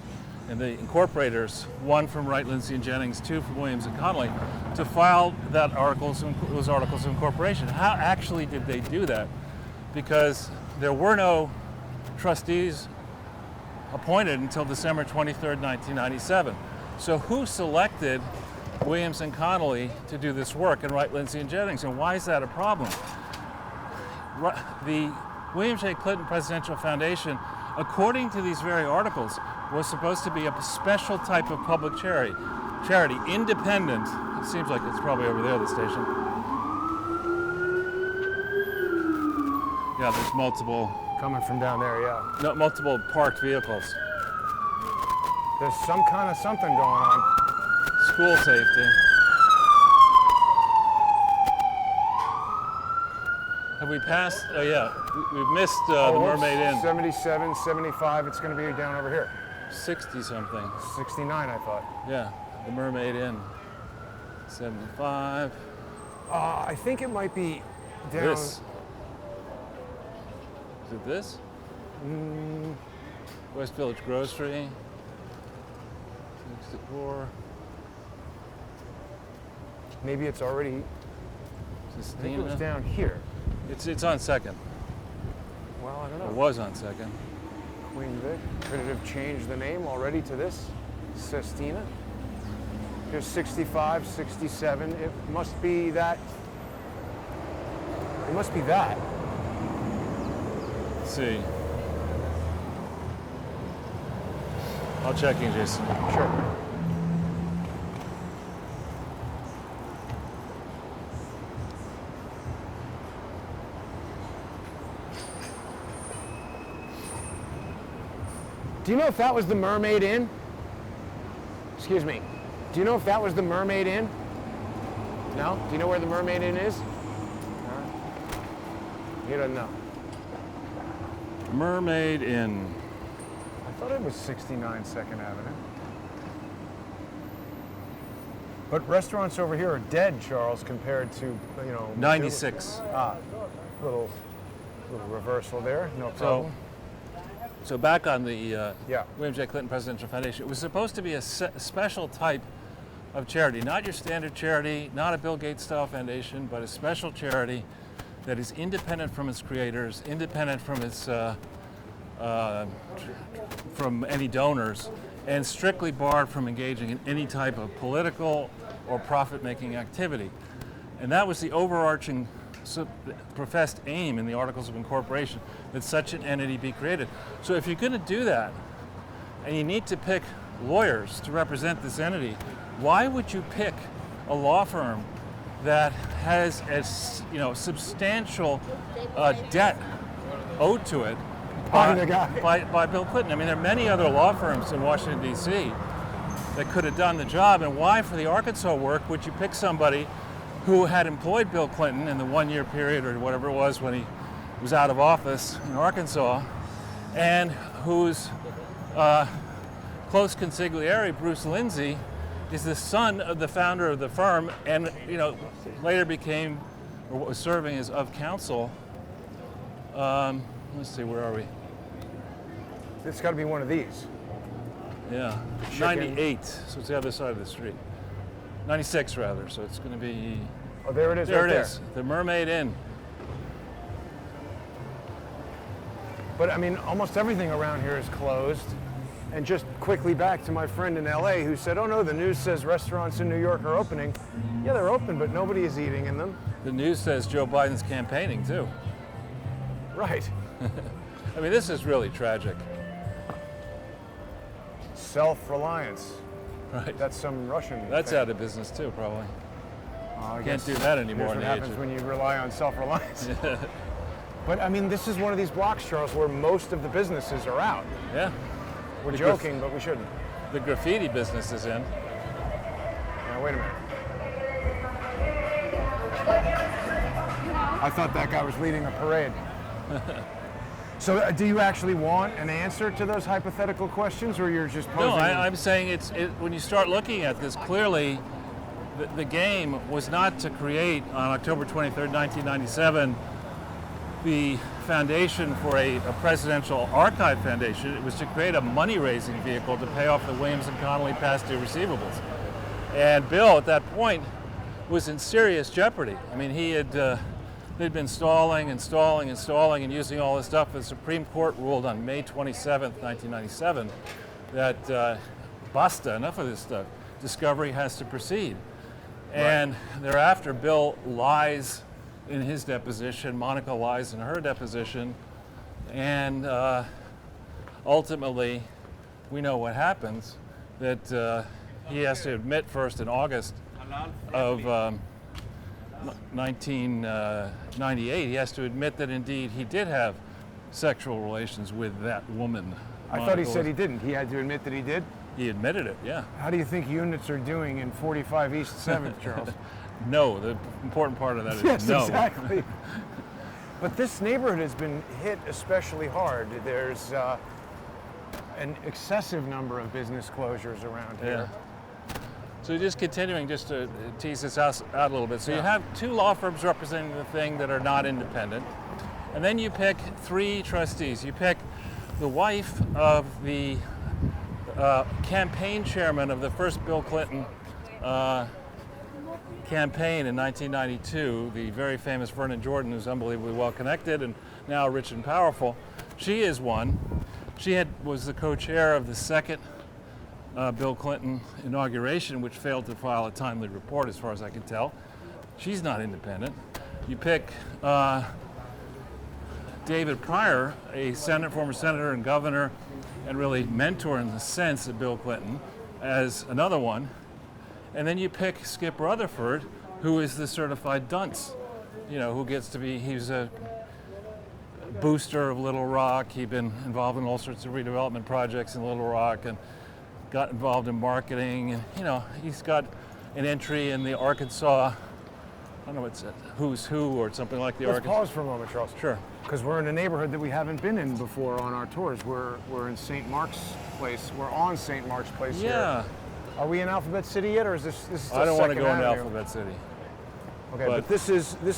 and the incorporators, one from Wright, Lindsay and Jennings, two from Williams and Connolly, to file those Articles of Incorporation? How actually did they do that? Because there were no trustees appointed until December 23rd, 1997. So who selected Williams and Connolly to do this work and Wright, Lindsay and Jennings, and why is that a problem? The William J. Clinton Presidential Foundation, according to these very articles, was supposed to be a special type of public charity, independent. It seems like it's probably over there, the station. Yeah, there's multiple. Coming from down there, yeah. No, multiple parked vehicles. There's some kind of something going on. School safety. Have we passed? Oh yeah, we've missed the Mermaid Inn. 77, 75. It's going to be down over here. 60 something. 69, I thought. Yeah, the Mermaid Inn. 75. I think it might be down. This. Is it this? West Village Grocery. 64. Maybe it's already. I think it was down here. It's on Second. Well, I don't know. It was on Second. Queen Vic. Could it have changed the name already to this? Sestina? Here's 65, 67. It must be that. It must be that. Let's see. I'll check in, Jason. Sure. Do you know if that was the Mermaid Inn? Excuse me. Do you know if that was the Mermaid Inn? No? Do you know where the Mermaid Inn is? He doesn't know. Mermaid Inn. I thought it was 69 Second Avenue. But restaurants over here are dead, Charles, compared to, 96. Little reversal there, no problem. So back on the Yeah. William J. Clinton Presidential Foundation, it was supposed to be a special type of charity, not your standard charity, not a Bill Gates style foundation, but a special charity that is independent from its creators, independent from its from any donors, and strictly barred from engaging in any type of political or profit-making activity. And that was the overarching professed aim in the Articles of Incorporation, that such an entity be created. So if you're going to do that, and you need to pick lawyers to represent this entity, why would you pick a law firm that has a substantial debt owed to it by Bill Clinton? I mean, there are many other law firms in Washington, D.C. that could have done the job, and why for the Arkansas work would you pick somebody who had employed Bill Clinton in the 1 year period or whatever it was when he was out of office in Arkansas, and whose close consigliere, Bruce Lindsay, is the son of the founder of the firm, and later became or was serving as of counsel. Let's see, where are we? It's got to be one of these. Yeah, 98. So it's the other side of the street. 96 rather. So it's going to be. Oh, there it is. There right it is. The Mermaid Inn. But I mean, almost everything around here is closed. And just quickly back to my friend in LA who said, oh no, the news says restaurants in New York are opening. Yeah, they're open, but nobody is eating in them. The news says Joe Biden's campaigning too. Right. I mean, this is really tragic. Self-reliance. Right. That's some Russian That's thing. out of business too, probably. I Can't guess do that anymore Here's in what the age happens of- when you rely on self-reliance. But I mean, this is one of these blocks, Charles, where most of the businesses are out. Yeah. We're joking, but we shouldn't. The graffiti business is in. Now, wait a minute. I thought that guy was leading a parade. So do you actually want an answer to those hypothetical questions, or you're just posing? No, I'm saying when you start looking at this, clearly the game was not to create on October 23rd, 1997, the foundation for a presidential archive foundation. It was to create a money-raising vehicle to pay off the Williams and Connolly past due receivables. And Bill, at that point, was in serious jeopardy. I mean, they'd been stalling and using all this stuff. The Supreme Court ruled on May 27th, 1997, that basta, enough of this stuff. Discovery has to proceed. And thereafter, Bill lies in his deposition, Monica lies in her deposition, and ultimately, we know what happens, that he has to admit first in August of 1998, he has to admit that indeed he did have sexual relations with that woman. I thought he said he didn't. He had to admit that he did? He admitted it, yeah. How do you think units are doing in 45 East 7th, Charles? No, the important part of that is Yes, no. exactly. But this neighborhood has been hit especially hard. There's an excessive number of business closures around here. So just continuing, just to tease this out a little bit. So you have two law firms representing the thing that are not independent. And then you pick three trustees. You pick the wife of the campaign chairman of the first Bill Clinton campaign in 1992, the very famous Vernon Jordan, who's unbelievably well connected and now rich and powerful. She is one. She was the co-chair of the second Bill Clinton inauguration, which failed to file a timely report, as far as I can tell. She's not independent. You pick David Pryor, a former senator and governor, and really mentor in the sense of Bill Clinton, as another one. And then you pick Skip Rutherford, who is the certified dunce, who gets to be, he's a booster of Little Rock. He'd been involved in all sorts of redevelopment projects in Little Rock and got involved in marketing. And, you know, he's got an entry in the Arkansas, I don't know, it's Who's Who or something like the Let's Arkansas. pause for a moment, Charles. Sure. Because we're in a neighborhood that we haven't been in before on our tours. We're in St. Mark's Place. We're on St. Mark's Place Yeah. here. Are we in Alphabet City yet, or is this still I don't want to Second go into Avenue? Alphabet City. Okay, but- but this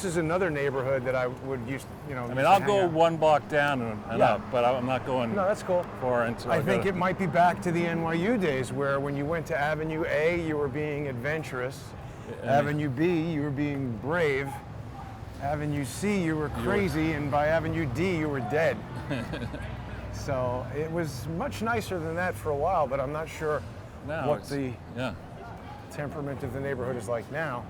is another neighborhood that I would use. You know. I mean, I'll go one block down and Yeah. up, but I'm not going No, that's cool. far into. I think it might be back to the NYU days where when you went to Avenue A, you were being adventurous. Avenue B, you were being brave. Avenue C, you were crazy, and by Avenue D, you were dead. So it was much nicer than that for a while, but I'm not sure now what it's- the yeah. temperament of the neighborhood is like now.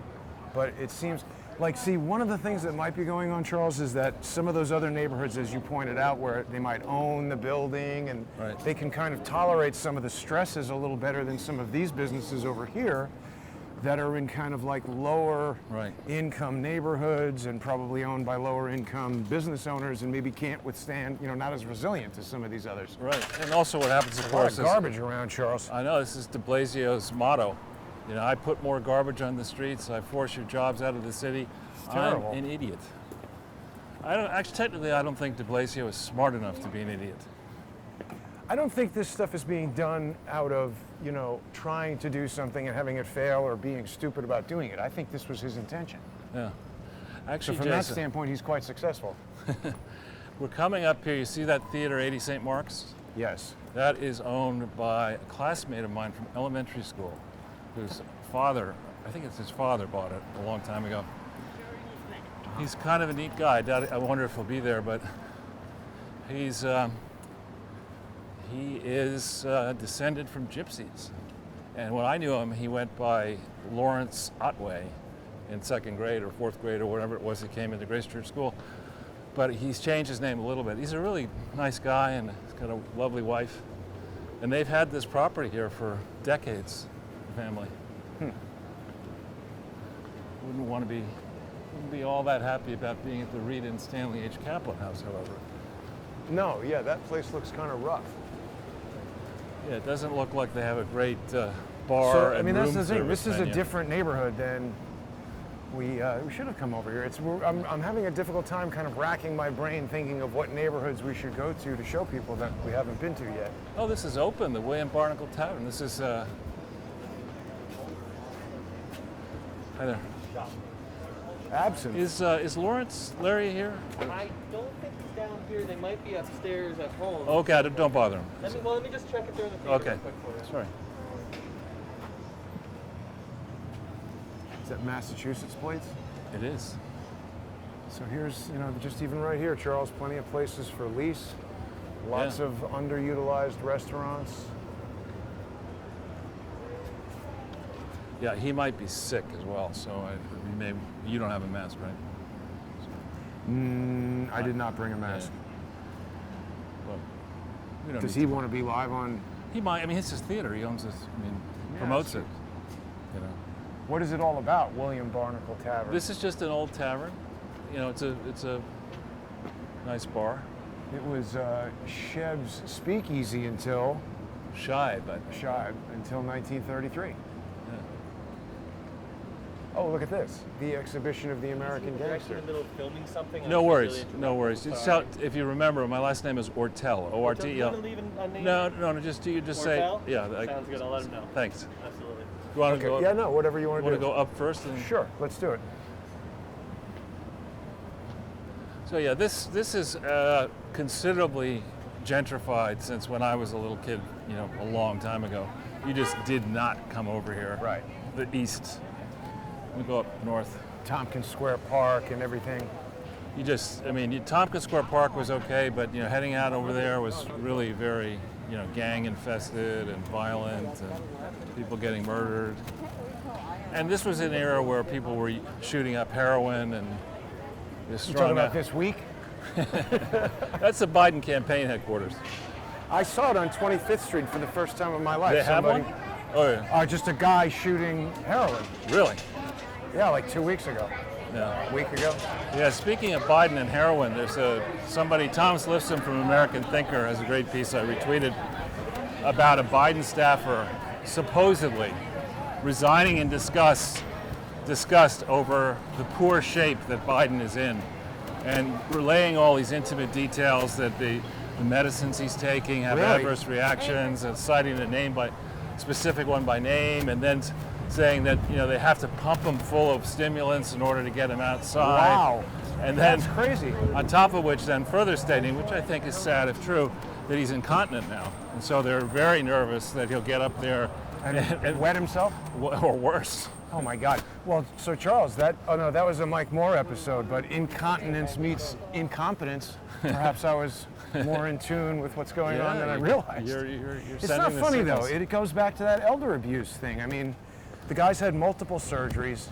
But it seems like, see, one of the things that might be going on, Charles, is that some of those other neighborhoods, as you pointed out, where they might own the building and Right. they can kind of tolerate some of the stresses a little better than some of these businesses over here that are in kind of like lower Right. income neighborhoods and probably owned by lower income business owners and maybe can't withstand, you know, not as resilient as some of these others. Right. And also what happens, of A lot course, of is garbage around, Charles. I know this is de Blasio's motto. You know, I put more garbage on the streets. I force your jobs out of the city. terrible. I'm an idiot. I don't actually technically. I don't think de Blasio is smart enough to be an idiot. I don't think this stuff is being done out of, you know, trying to do something and having it fail or being stupid about doing it. I think this was his intention. Yeah. So Actually, from that Jason, standpoint, he's quite successsul. we're coming up here. You see that theater, 80 St. Mark's? Yes. That is owned by a classmate of mine from elementary school, whose father, I think it's his father, bought it a long time ago. He's kind of a neat guy. I wonder if he'll be there, but he's he is descended from gypsies. And when I knew him, he went by Lawrence Otway in second grade or fourth grade or whatever it was. He came into Grace Church School. But he's changed his name a little bit. He's a really nice guy and he's got a lovely wife. And they've had this property here for decades, the family. Wouldn't be all that happy about being at the Rita and Stanley H. Kaplan House, however. No, yeah, that place looks kind of rough. Yeah, it doesn't look like they have a great bar So, and I mean, that's room the thing. service This is a menu. different neighborhood than we should have come over here. I'm having a difficult time kind of racking my brain thinking of what neighborhoods we should go to show people that we haven't been to yet. Oh, this is open, the William Barnacle Tavern. This is, hi there. Absinthe. Is Lawrence Larry here? I don't think he's down here. They might be upstairs at home. Okay, don't bother him. Let me just check if they're in the theater Okay, real quick for you. sorry. Is that Massachusetts plates? It is. So here's, you know, just even right here, Charles, plenty of places for lease. Lots Yeah. of underutilized restaurants. Yeah, he might be sick as well, so you don't have a mask, right? I did not bring a mask. Well, we don't Does need he to- want to be live on? He might. I mean, it's his theater. He owns this. I mean, Yeah, promotes that's it. You know, What is it all about, William Barnacle Tavern? this is just an old tavern. You know, it's a nice bar. It was Sheb's Speakeasy until Shy, but Shibe until 1933. yeah. Oh, look at this. The exhibition of the American You're actually gangster. in the middle of filming something. No I'm worries, really no worries. It's Sorry. if you remember, my last name is Ortel. Do you O-R-T-E-L. want to leave a name? No. Just you just say Ortel? yeah. Sounds good. I'll let him know. Thanks. Absolutely. You want to Okay. go? Yeah, no, whatever you want Want to to do. go up first? And, Sure, let's do it. So yeah, this is considerably gentrified since when I was a little kid. You know, a long time ago. You just did not come over here. Right. The east. We go up north. Tompkins Square Park and everything. You just, I mean, Tompkins Square Park was okay, but you know, heading out over there was really very, you know, gang infested and violent, and people getting murdered. And this was an era where people were shooting up heroin and just You talking throwing about out. this week? That's the Biden campaign headquarters. I saw it on 25th Street for the first time in my life. They have Somebody- one? Oh yeah, Just a guy shooting heroin. really? Yeah, like 2 weeks ago. Yeah. a week ago. Yeah, speaking of Biden and heroin, there's somebody, Thomas Lifson from American Thinker, has a great piece I retweeted about a Biden staffer supposedly resigning in disgust over the poor shape that Biden is in, and relaying all these intimate details that the medicines he's taking have Really? adverse reactions, and citing a specific one by name, and then saying that they have to pump him full of stimulants in order to get him outside. Wow. And then That's crazy. on top of which, then further stating, which I think is sad if true, that he's incontinent now, and so they're very nervous that he'll get up there And wet himself? or worse. Oh my God. Well, so Charles, that was a Mike Moore episode, but incontinence meets incompetence. Perhaps I was more in tune with what's going on than I realized. You're It's sending not the funny though. signals. It goes back to that elder abuse thing. I mean, the guy's had multiple surgeries.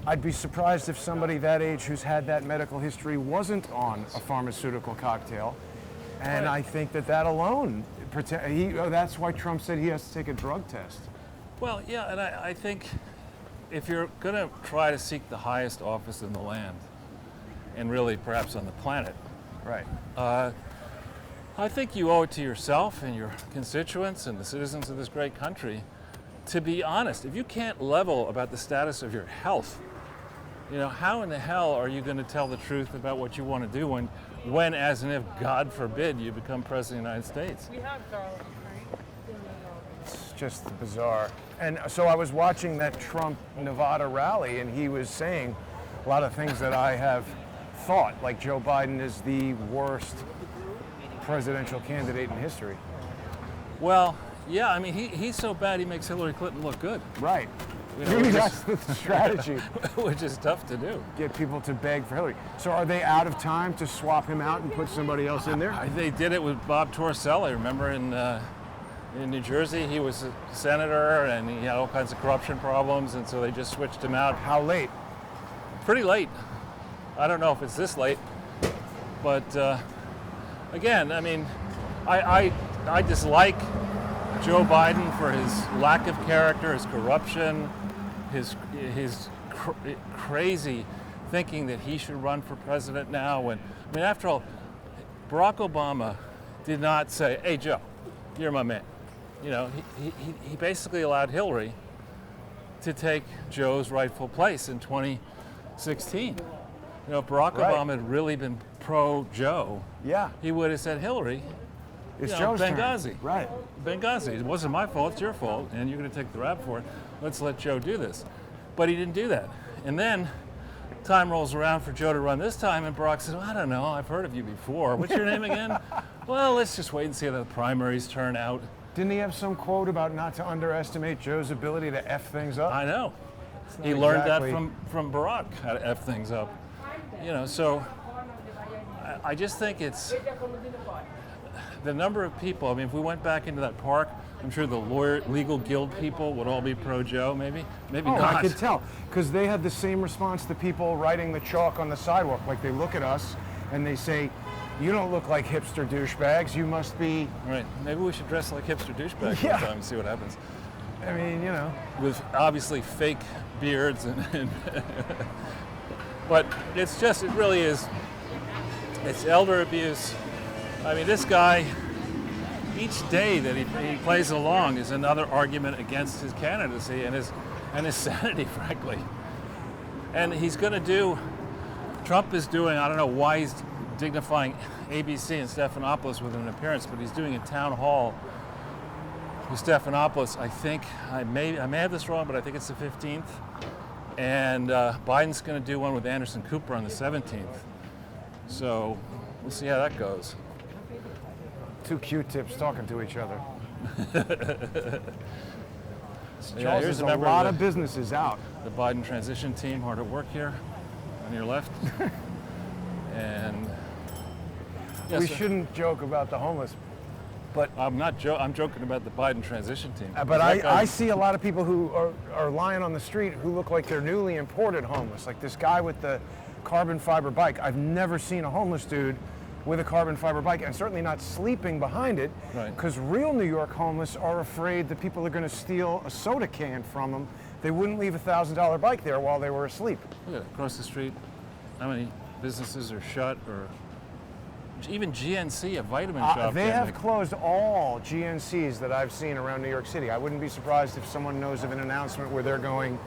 I'd be surprised if somebody that age who's had that medical history wasn't on a pharmaceutical cocktail. And I think that alone, that's why Trump said he has to take a drug test. Well, yeah, and I think if you're going to try to seek the highest office in the land, and really perhaps on the planet, Right. I think you owe it to yourself and your constituents and the citizens of this great country to be honest. If you can't level about the status of your health, how in the hell are you going to tell the truth about what you want to do when, as and if, God forbid, you become president of the United States? We have garlic, right? It's just bizarre. And so I was watching that Trump Nevada rally, and he was saying a lot of things that I have thought, like Joe Biden is the worst presidential candidate in history. Well, yeah, I mean, he's so bad he makes Hillary Clinton look good, Right. You know, Maybe which that's the strategy. which is tough to do. Get people to beg for Hillary. So are they out of time to swap him out and put somebody else in there? They did it with Bob Torrcelli. Remember in New Jersey, he was a senator and he had all kinds of corruption problems, and so they just switched him out How late? pretty late. I don't know if it's this late, but again, I mean, I dislike Joe Biden for his lack of character, his corruption, his crazy thinking that he should run for president now. When, I mean, after all, Barack Obama did not say, "Hey, Joe, you're my man." He basically allowed Hillary to take Joe's rightful place in 2016. If Barack Right. Obama had really been pro-Joe, Yeah. he would have said, "Hillary, It's you know, Joe's turn. Benghazi. Right. Benghazi. It wasn't my fault, it's your fault, and you're going to take the rap for it. Let's let Joe do this." But he didn't do that. And then time rolls around for Joe to run this time, and Barack says, "Well, I don't know, I've heard of you before. What's your name again?" "Well, let's just wait and see how the primaries turn out." Didn't he have some quote about not to underestimate Joe's ability to F things up? I know. not He learned exactly- that from Barack, how to F things up. So I just think it's the number of people. I mean, if we went back into that park, I'm sure the legal guild people would all be pro-Joe, maybe Oh, not. I could tell, because they had the same response to people writing the chalk on the sidewalk. Like, they look at us and they say, "You don't look like hipster douchebags. You must be," Right, maybe we should dress like hipster douchebags Yeah. one time and see what happens. I mean, With obviously fake beards and but it really is, it's elder abuse. I mean, this guy, each day that he plays along is another argument against his candidacy and his sanity, frankly. And he's going to do, Trump is doing, I don't know why he's dignifying ABC and Stephanopoulos with an appearance, but he's doing a town hall with Stephanopoulos. I think, I may have this wrong, but I think it's the 15th. And Biden's going to do one with Anderson Cooper on the 17th. So we'll see how that goes. two Q-tips talking to each other. Yeah, Charles, here's there's a a member lot of of businesses out. the Biden transition team hard at work here on your left. And yes, We shouldn't joke about the homeless, but I'm joking about the Biden transition team. but That guy- I see a lot of people who are lying on the street who look like they're newly imported homeless. Like this guy with the carbon fiber bike. I've never seen a homeless dude with a carbon fiber bike, and certainly not sleeping behind it, Right. because real New York homeless are afraid that people are going to steal a soda can from them. They wouldn't leave a $1,000 bike there while they were asleep. Look at it, across the street. How many businesses are shut, or even GNC, a vitamin shop? They can't have make- closed all GNCs that I've seen around New York City. I wouldn't be surprised if someone knows of an announcement where they're going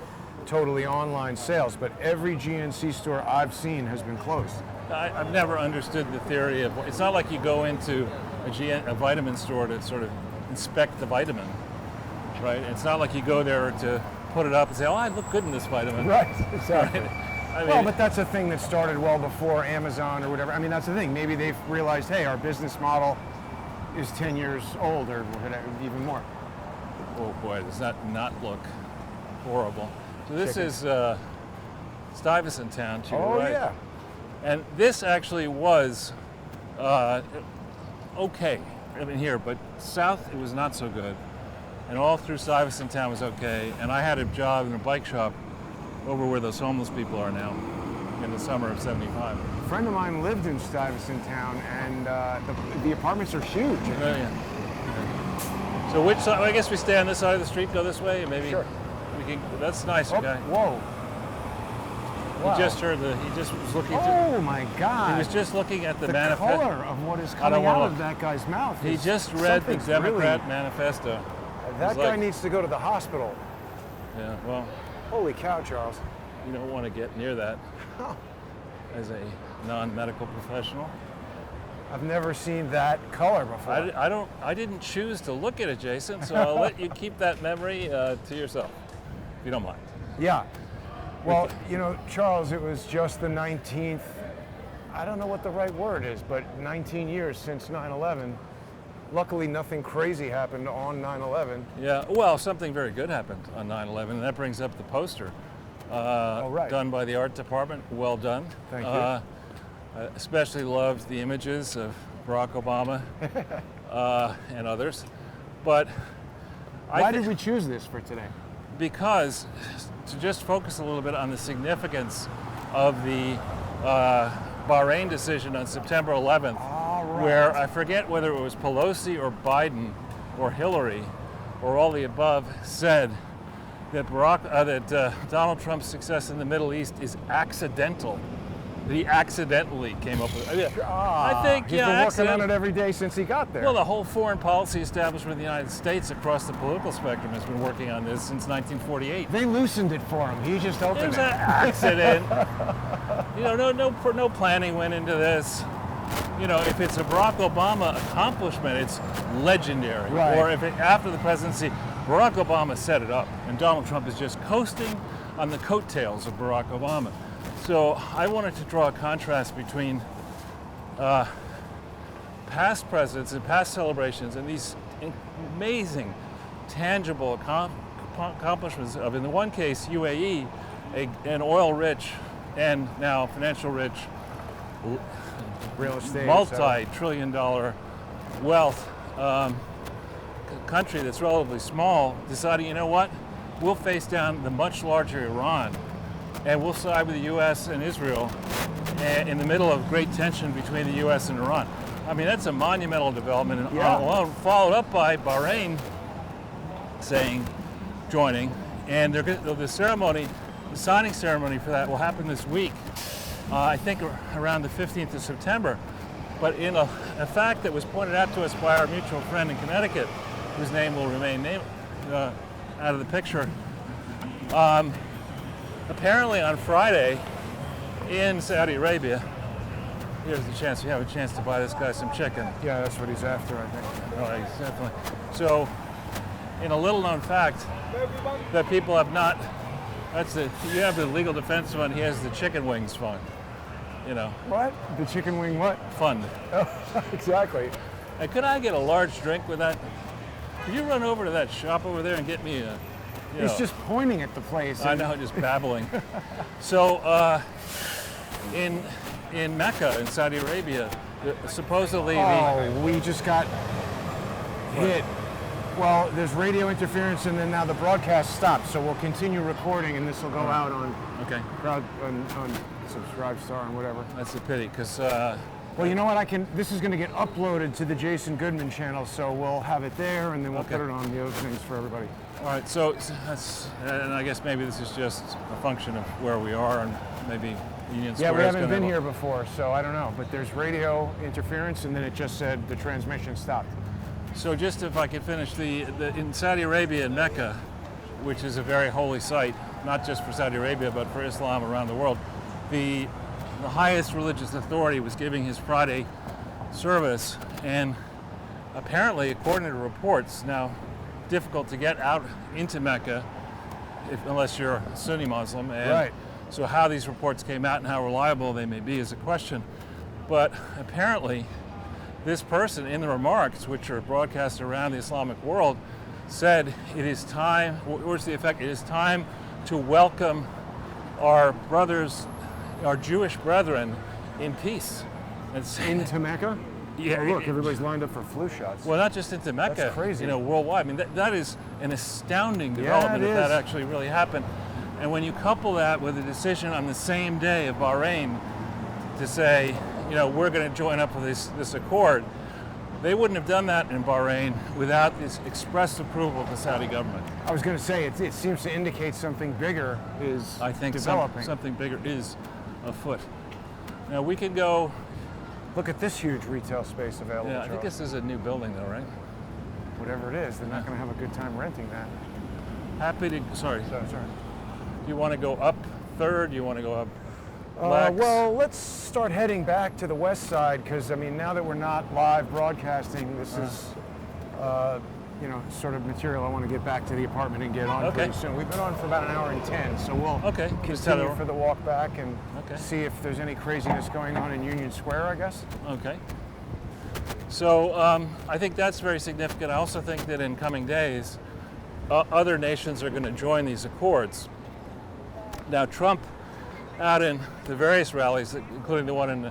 totally online sales, but every GNC store I've seen has been closed. I've never understood the theory of. It's not like you go into a vitamin store to sort of inspect the vitamin, right? It's not like you go there to put it up and say, "Oh, I look good in this vitamin." Right, exactly. I mean, Well, but that's a thing that started well before Amazon or whatever. I mean, that's the thing. Maybe they've realized, hey, our business model is 10 years old or even more. oh boy, does that not look horrible? So this Chicken. is Stuyvesant Town to your Oh, right. yeah. And this actually was okay. I mean, here, but south it was not so good. And all through Stuyvesant Town was okay. And I had a job in a bike shop over where those homeless people are now in the summer of '75. A friend of mine lived in Stuyvesant Town, and the apartments are huge. Oh, yeah. Okay. So which side? I guess we stay on this side of the street, go this way, and maybe Sure. we can. That's nice, Oh, okay. whoa. Wow. He just heard the. He just was looking. Oh my He God. was just looking at the the manifesto. color of what is I coming don't wanna out of look. that guy's mouth. He is- just read the something's Democrat really- manifesto. that It's guy like- needs to go to the hospital. Yeah. Well, Holy cow, Charles. you don't want to get near that as a non-medical professional. I've never seen that color before. I didn't choose to look at it, Jason. So I'll let you keep that memory to yourself, if you don't mind. Yeah. Well, you know, Charles, it was just the 19th, I don't know what the right word is, but 19 years since 9/11. Luckily, nothing crazy happened on 9/11. Yeah. Well, something very good happened on 9/11, and that brings up the poster right. done by the art department. Well done. Thank you. I especially loved the images of Barack Obama and others. But Why did we choose this for today? because to just focus a little bit on the significance of the Bahrain decision on September 11th, All right. where I forget whether it was Pelosi or Biden or Hillary or all the above said that Donald Trump's success in the Middle East is accidental. He accidentally came up with it. I think, he's yeah, been working on accident- it every day since he got there. Well, the whole foreign policy establishment of the United States across the political spectrum has been working on this since 1948. They loosened it for him. He just It opened was it. an accident. You know, no planning went into this. You know, if it's a Barack Obama accomplishment, it's legendary. Right. Or if after the presidency, Barack Obama set it up, and Donald Trump is just coasting on the coattails of Barack Obama. So I wanted to draw a contrast between past presidents and past celebrations and these amazing, tangible accomplishments of, in the one case, UAE, an oil-rich and now financial-rich, Real estate. multi-trillion-dollar wealth country that's relatively small, deciding, you know what, we'll face down the much larger Iran, and we'll side with the U.S. and Israel in the middle of great tension between the U.S. and Iran. I mean, that's a monumental development, and Yeah. followed up by Bahrain joining, and the ceremony, the signing ceremony for that will happen this week. I think around the 15th of September. But in a fact that was pointed out to us by our mutual friend in Connecticut, whose name will remain out of the picture, apparently on Friday in Saudi Arabia, here's the chance, we have a chance to buy this guy some chicken. Yeah, that's what he's after, I think. All right, definitely. So, in a little known fact that people have not, you have the legal defense fund, he has the chicken wings fund, you know, What? The chicken wing what? fund. Exactly. And could I get a large drink with that? Could you run over to that shop over there and get me a, He's just pointing at the place. I and- know, just babbling. So, in Mecca, in Saudi Arabia, supposedly we just got hit. Well, there's radio interference, and then now the broadcast stopped. So we'll continue recording, and this will go out on okay, on Subscribe Star and whatever. that's a pity, because Well, you know what? This is going to get uploaded to the Jason Goodman channel, so we'll have it there, and then we'll Okay. put it on the other things for everybody. All right, so and I guess maybe this is just a function of where we are, and maybe Union Square. Yeah, we is haven't gonna been have a- here before, so I don't know. But there's radio interference, and then it just said the transmission stopped. So just if I could finish, in Saudi Arabia, in Mecca, which is a very holy site, not just for Saudi Arabia, but for Islam around the world, the highest religious authority was giving his Friday service, and apparently, according to reports, now difficult to get out into Mecca unless you're a Sunni Muslim, and Right. so how these reports came out and how reliable they may be is a question. But apparently, this person in the remarks, which are broadcast around the Islamic world, said it is time, where's the effect? It is time to welcome our brothers, our Jewish brethren, in peace. Into Mecca? Yeah. Oh, look, everybody's lined up for flu shots. Well, not just into Mecca, That's crazy. Worldwide. I mean, that is an astounding development it if that is. actually really happened. And when you couple that with a decision on the same day of Bahrain to say, we're going to join up with this accord, they wouldn't have done that in Bahrain without this express approval of the Saudi government. I was going to say, it seems to indicate something bigger is I think developing. something bigger is afoot. Now we can go. Look at this huge retail space available. Yeah, I think Charles. this is a new building though, right? Whatever it is, they're not going to have a good time renting that. Happy to. Sorry. So, sorry. You want to go up Third? You want to go up? Lex? Well, let's start heading back to the west side because, I mean, now that we're not live broadcasting, this is, sort of material I want to get back to the apartment and get on Okay. pretty soon. We've been on for about an hour and 10, so we'll Okay, just head continue over. for the walk back and Okay. see if there's any craziness going on in Union Square, I guess. Okay. So I think that's very significant. I also think that in coming days, other nations are going to join these accords. Now, Trump, out in the various rallies, including the one in,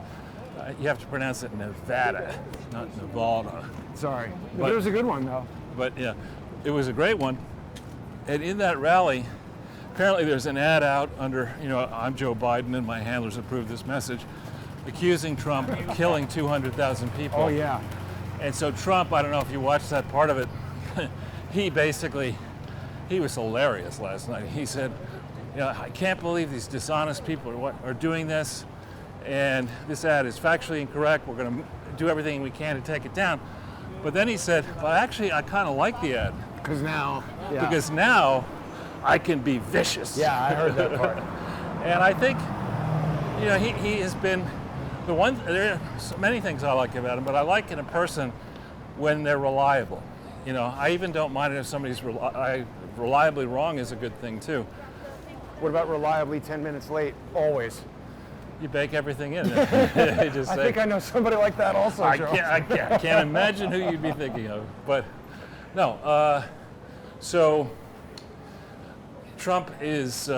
you have to pronounce it Nevada, not Nevada. Sorry. But- But it was a good one, though. But yeah, it was a great one. And in that rally, apparently there's an ad out under, I'm Joe Biden and my handlers approved this message, accusing Trump of killing 200,000 people. Oh, yeah. And so Trump, I don't know if you watched that part of it, he was hilarious last night. He said, I can't believe these dishonest people are doing this, and this ad is factually incorrect. We're going to do everything we can to take it down. But then he said, well, actually, I kind of like the ad Because now, because now I can be vicious. Yeah, I heard that part. And I think, he has been the one. There are so many things I like about him, but I like in a person when they're reliable. I even don't mind if somebody's reliably wrong is a good thing too. What about reliably 10 minutes late? Always. You bake everything in. You just I say, think I know somebody like that also, I Charles. can't imagine who you'd be thinking of. But no. So Trump is.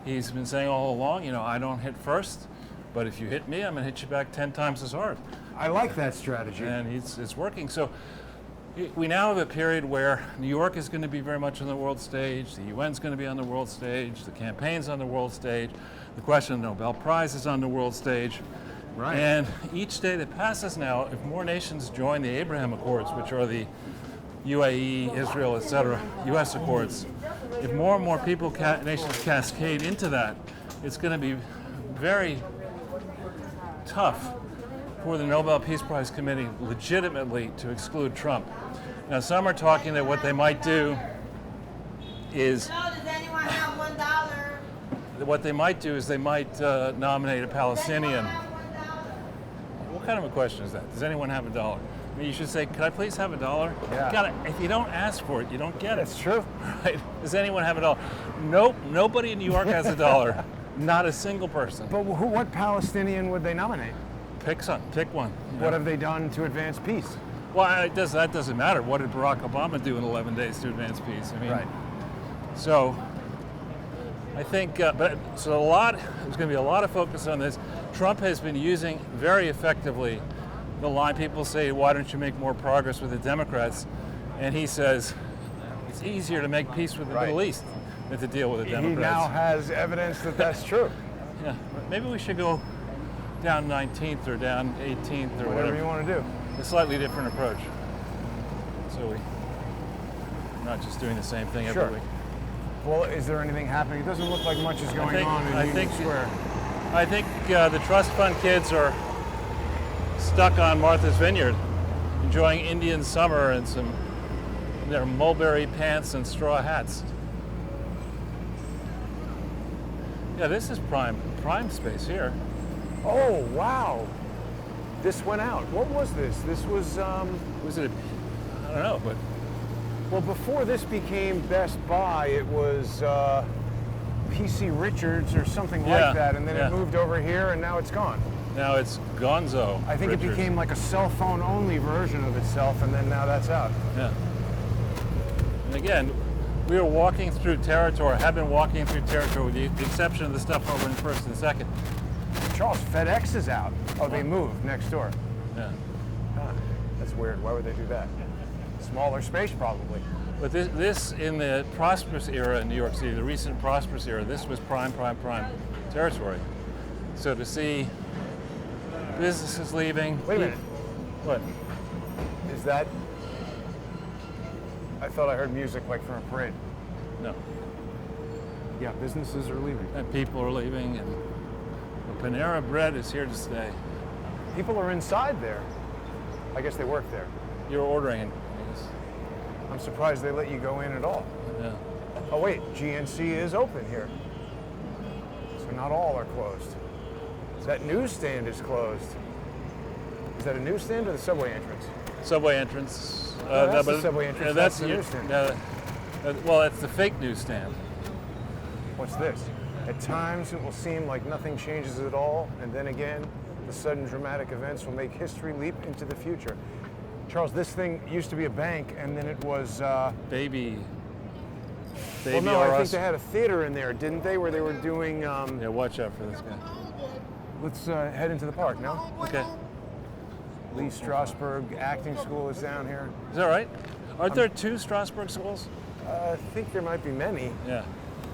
He's been saying all along, I don't hit first, but if you hit me, I'm going to hit you back 10 times as hard. I like that strategy. And it's working. So we now have a period where New York is going to be very much on the world stage, the UN's going to be on the world stage, the campaign's on the world stage, the question of the Nobel Prize is on the world stage. Right. And each day that passes now, if more nations join the Abraham Accords, which are the UAE, Israel, etc., U.S. Accords, if more and more nations cascade into that, it's going to be very tough for the Nobel Peace Prize Committee legitimately to exclude Trump. Now, some are talking that what they might do is Does anyone have $1? what they might do is they might nominate a Palestinian. What kind of a question is that? Does anyone have $1? I mean, you should say, could I please have $1? Yeah. You gotta, if you don't ask for it, you don't get it. That's true. Right? Does anyone have $1? Nope, nobody in New York has $1. Not a single person. But what Palestinian would they nominate? Pick one. What have they done to advance peace? Well, that doesn't matter. What did Barack Obama do in 11 days to advance peace? I mean, Right. So I think, there's going to be a lot of focus on this. Trump has been using very effectively the line. People say, why don't you make more progress with the Democrats? And he says, it's easier to make peace with the Right. Middle East than to deal with the He Democrats. now has evidence that that's true. Yeah, maybe we should go down 19th or down 18th or Whatever whatever. you want to do. A slightly different approach. So we're not just doing the same thing Sure. every week. Well, is there anything happening? It doesn't look like much is going on in Union Square. I think the trust fund kids are stuck on Martha's Vineyard, enjoying Indian summer and their mulberry pants and straw hats. Yeah, this is prime space here. Oh, wow. This went out. What was this? This was, Was it? I don't know, but well, before this became Best Buy, it was PC Richards or something Yeah, like that, and then yeah. it moved over here, and now it's gone. now it's Gonzo. I think Richards. it became like a cell phone only version of itself, and then now that's out. Yeah. And again, we were walking through territory, have been walking through territory with the exception of the stuff over in First and Second. Charles, FedEx is out. Oh, they moved next door. Yeah. Huh. That's weird. Why would they do that? Smaller space, probably. But this in the prosperous era in New York City, the recent prosperous era, this was prime territory. So to see businesses leaving. Wait a minute. What? Is that? I thought I heard music like from a parade. No. Yeah, businesses are leaving. And people are leaving, and the Panera Bread is here to stay. People are inside there. I guess they work there. You're ordering, I guess. I'm surprised they let you go in at all. Yeah. Oh wait, GNC is open here. So not all are closed. That newsstand is closed. Is that a newsstand or the subway entrance? Subway entrance. No, that's the subway entrance, that's the newsstand. Well, that's the fake newsstand. What's this? At times it will seem like nothing changes at all, and then again, the sudden dramatic events will make history leap into the future. Charles, this thing used to be a bank, and then it was... Baby well, no, R I think Us. they had a theater in there, didn't they, where they were doing... Yeah, watch out for this guy. Let's head into the park, no? Okay. Lee Strasberg Acting School is down here. Is that right? Aren't there two Strasberg schools? I think there might be many. Yeah.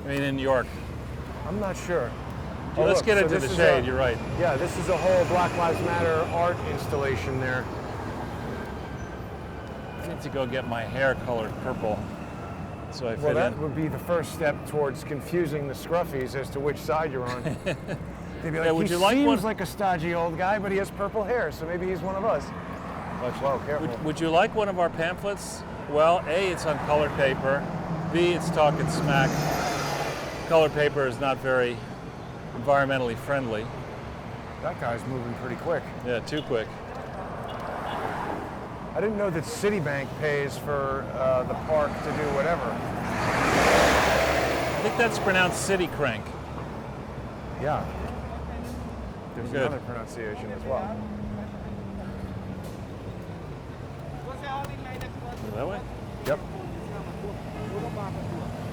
I mean, in New York. I'm not sure. Let's look, get so into this the is shade, you're right. Yeah, this is a whole Black Lives Matter art installation there. I need to go get my hair colored purple so I Well, fit that in. would be the first step towards confusing the scruffies as to which side you're on. They'd be like, Yeah, would he you like seems one- like a stodgy old guy, but he has purple hair, so maybe he's one of us. Watch Whoa, it. careful. Would you like one of our pamphlets? Well, A, it's on colored paper. B, it's talking smack. Colored paper is not very environmentally friendly. That guy's moving pretty quick. Yeah, too quick. I didn't know that Citibank pays for the park to do whatever. I think that's pronounced city crank. Yeah. There's Good. another pronunciation as well. Go that way? Yep.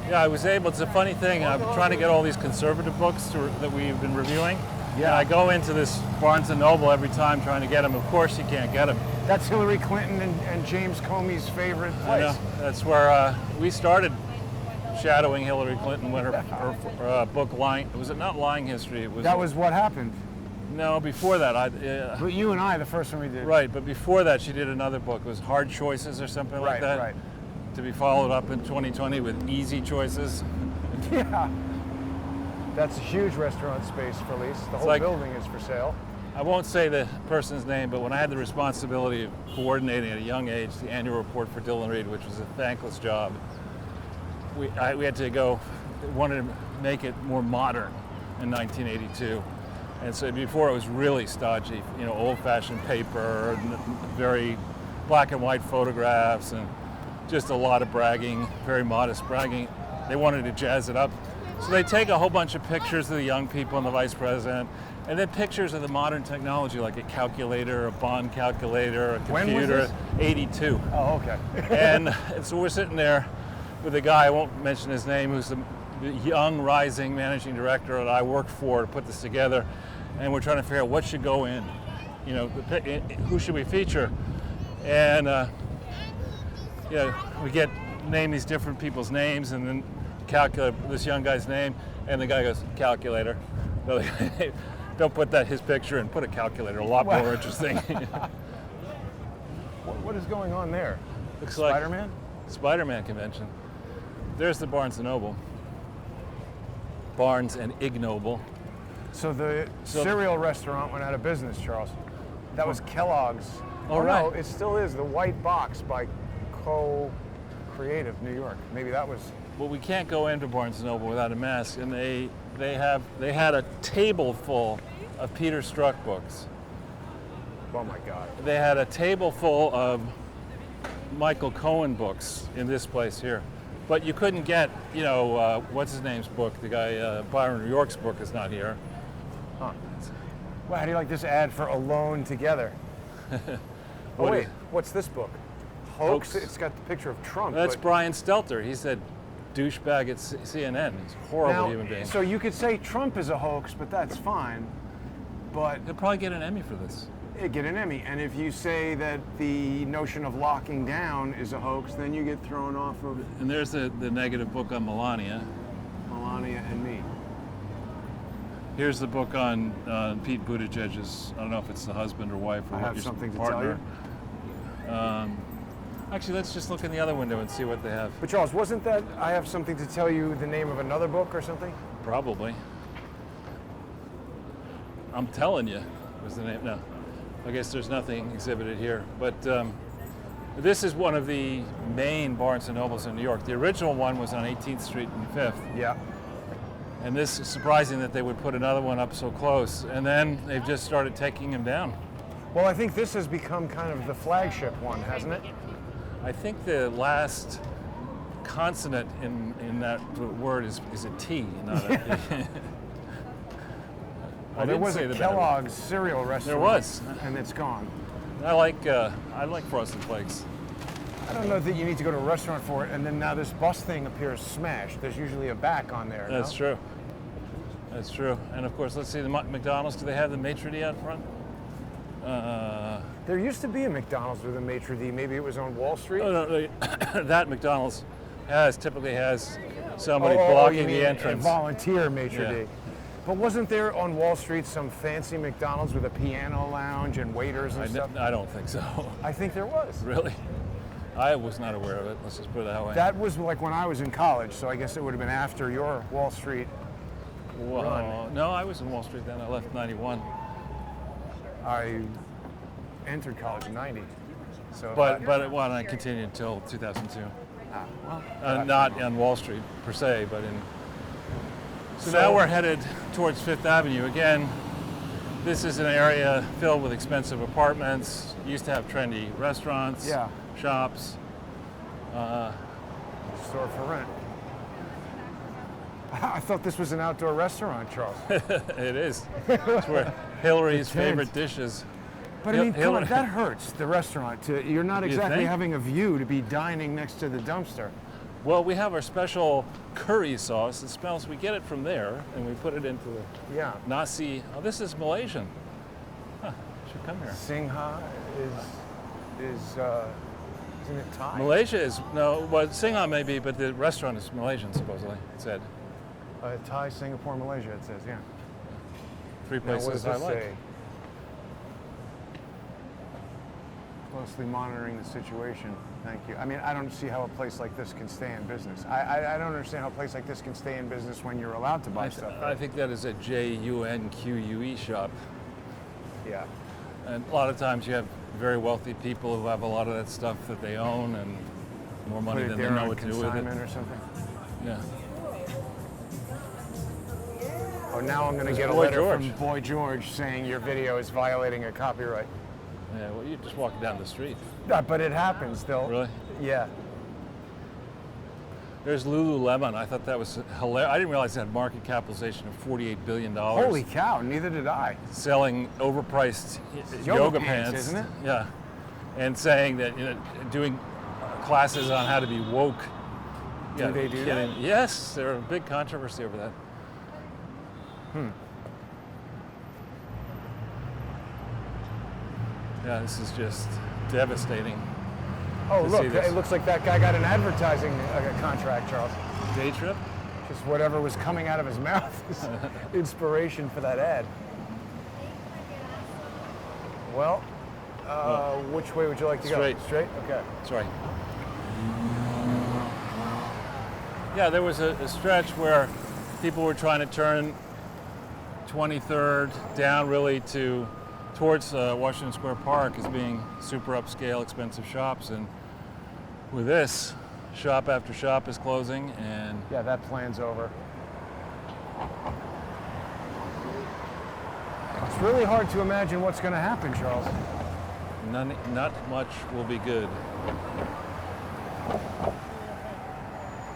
Yeah, I was able. It's a funny thing. I'm trying to get all these conservative books that we've been reviewing. Yeah. And I go into this Barnes and Noble every time trying to get them. Of course, you can't get them. That's Hillary Clinton and James Comey's favorite I place. know. That's where we started shadowing Hillary Clinton when her book "Lying." Was it not Lying History? It was. That was what happened. No, before that, But you and I, the first one we did. right. But before that, she did another book. It was Hard Choices or something like Right, that. right. To be followed up in 2020 with Easy Choices. Yeah. That's a huge restaurant space for lease. The whole like- building is for sale. I won't say the person's name, but when I had the responsibility of coordinating at a young age the annual report for Dillon Reed, which was a thankless job, we had to go, wanted to make it more modern in 1982. And so before it was really stodgy, old-fashioned paper, very black and white photographs, and just a lot of bragging, very modest bragging. They wanted to jazz it up. So they take a whole bunch of pictures of the young people and the vice president, and then pictures of the modern technology, like a calculator, a bond calculator, a When was computer. this? 82. Oh, okay. and so we're sitting there with a guy, I won't mention his name, who's the young, rising managing director that I worked for to put this together, and we're trying to figure out what should go in. Who should we feature? And we name these different people's names, and then calculate this young guy's name, and the guy goes, calculator. Don't put his picture and put a calculator. A lot more interesting. What is going on there? Looks Spider-Man? like Spider-Man convention. There's the Barnes & Noble. Barnes and Ignoble. So the cereal restaurant went out of business, Charles. That was Kellogg's. Oh, no, right. it still is. The White Box by Co-Creative New York. Maybe that was. Well, we can't go into Barnes & Noble without a mask, and they had a table full of Peter Struck books. Oh my God. They had a table full of Michael Cohen books in this place here. But you couldn't get, what's his name's book? The guy, Byron New York's book is not here. Huh. Well, how do you like this ad for Alone Together? What wait, is- what's this book? Hoax? Hoax. It's got the picture of Trump. That's but Brian Stelter. He said douchebag at CNN. He's a horrible now, human being. so you could say Trump is a hoax, but that's fine. But He'll probably get an Emmy for this. it get an Emmy. And if you say that the notion of locking down is a hoax, then you get thrown off of And there's the negative book on Melania. Melania and me. Here's the book on Pete Buttigieg's, I don't know if it's the husband or wife or I what have your something to partner. Actually, let's just look in the other window and see what they have. But Charles, wasn't that I have something to tell you the name of another book or something? Probably. I'm telling you was the name. No, I guess there's nothing exhibited here. But this is one of the main Barnes & Nobles in New York. The original one was on 18th Street and 5th. Yeah. And this is surprising that they would put another one up so close. And then they've just started taking them down. Well, I think this has become kind of the flagship one, hasn't it? I think the last consonant in that word is a T, not a I There didn't was say a the bad word. Kellogg's cereal restaurant. There was. And it's gone. I like Frosted Flakes. I don't know that you need to go to a restaurant for it, and then now this bus thing appears smashed. There's usually a back on there. That's no? true. That's true. And of course, let's see the McDonald's. Do they have the maitre d' out front? There used to be a McDonald's with a maitre d'. Maybe it was on Wall Street. Oh, no, that McDonald's typically has somebody you blocking mean the entrance. A volunteer maitre Yeah. d'. But wasn't there on Wall Street some fancy McDonald's with a piano lounge and waiters and stuff? I don't think so. I think there was. Really? I was not aware of it. Let's just put it that way. That was like when I was in college, so I guess it would have been after your Wall Street Whoa. run. No, I was in Wall Street then. I left '91. I entered college in '90. So, But I continued until 2002. well, Not on Wall Street per se, but in. So now So- we're headed towards Fifth Avenue again. This is an area filled with expensive apartments. Used to have trendy restaurants, Yeah. shops. store for rent. I thought this was an outdoor restaurant, Charles. It is. It's where Hillary's The tent. favorite dishes. But I mean, come on, Hillary- that hurts the restaurant. You're not You exactly think? having a view to be dining next to the dumpster. Well, we have our special curry sauce. It smells. We get it from there, and we put it into the Yeah. nasi. Oh, this is Malaysian. Huh, should come here. Singha isn't it Thai? Malaysia is no. Well, Singha may be, but the restaurant is Malaysian supposedly. It said Thai, Singapore, Malaysia. It says, yeah. three Now, what does places I this like. say? Closely monitoring the situation. Thank you. I mean, I don't see how a place like this can stay in business. I don't understand how a place like this can stay in business when you're allowed to buy stuff. I think that is a JUNQUE shop. Yeah. And a lot of times you have very wealthy people who have a lot of that stuff that they own and more money Put it than they there know on what to do with it. consignment or something. Yeah. Oh, now I'm going to There's get a Boy letter George. from Boy George saying your video is violating a copyright. Yeah, well, you just walk down the street. But it happens still. Really? Yeah. There's Lululemon. I thought that was hilarious. I didn't realize it had market capitalization of $48 billion. Holy cow, neither did I. Selling overpriced Yoga yoga pants, pants, isn't it? Yeah, and saying that doing classes on how to be woke. Do they do kidding. Yes, there's a big controversy over that. Yeah, this is just devastating. Oh, To look, see this. it looks like that guy got an advertising contract, Charles. Day trip? Just whatever was coming out of his mouth is inspiration for that ad. Well, which way would you like to Straight. go? Straight? Okay. Sorry. Yeah, there was a stretch where people were trying to turn 23rd down really towards Washington Square Park as being super upscale, expensive shops, and with this, shop after shop is closing, and Yeah, that plan's over. It's really hard to imagine what's going to happen, Charles. not much will be good.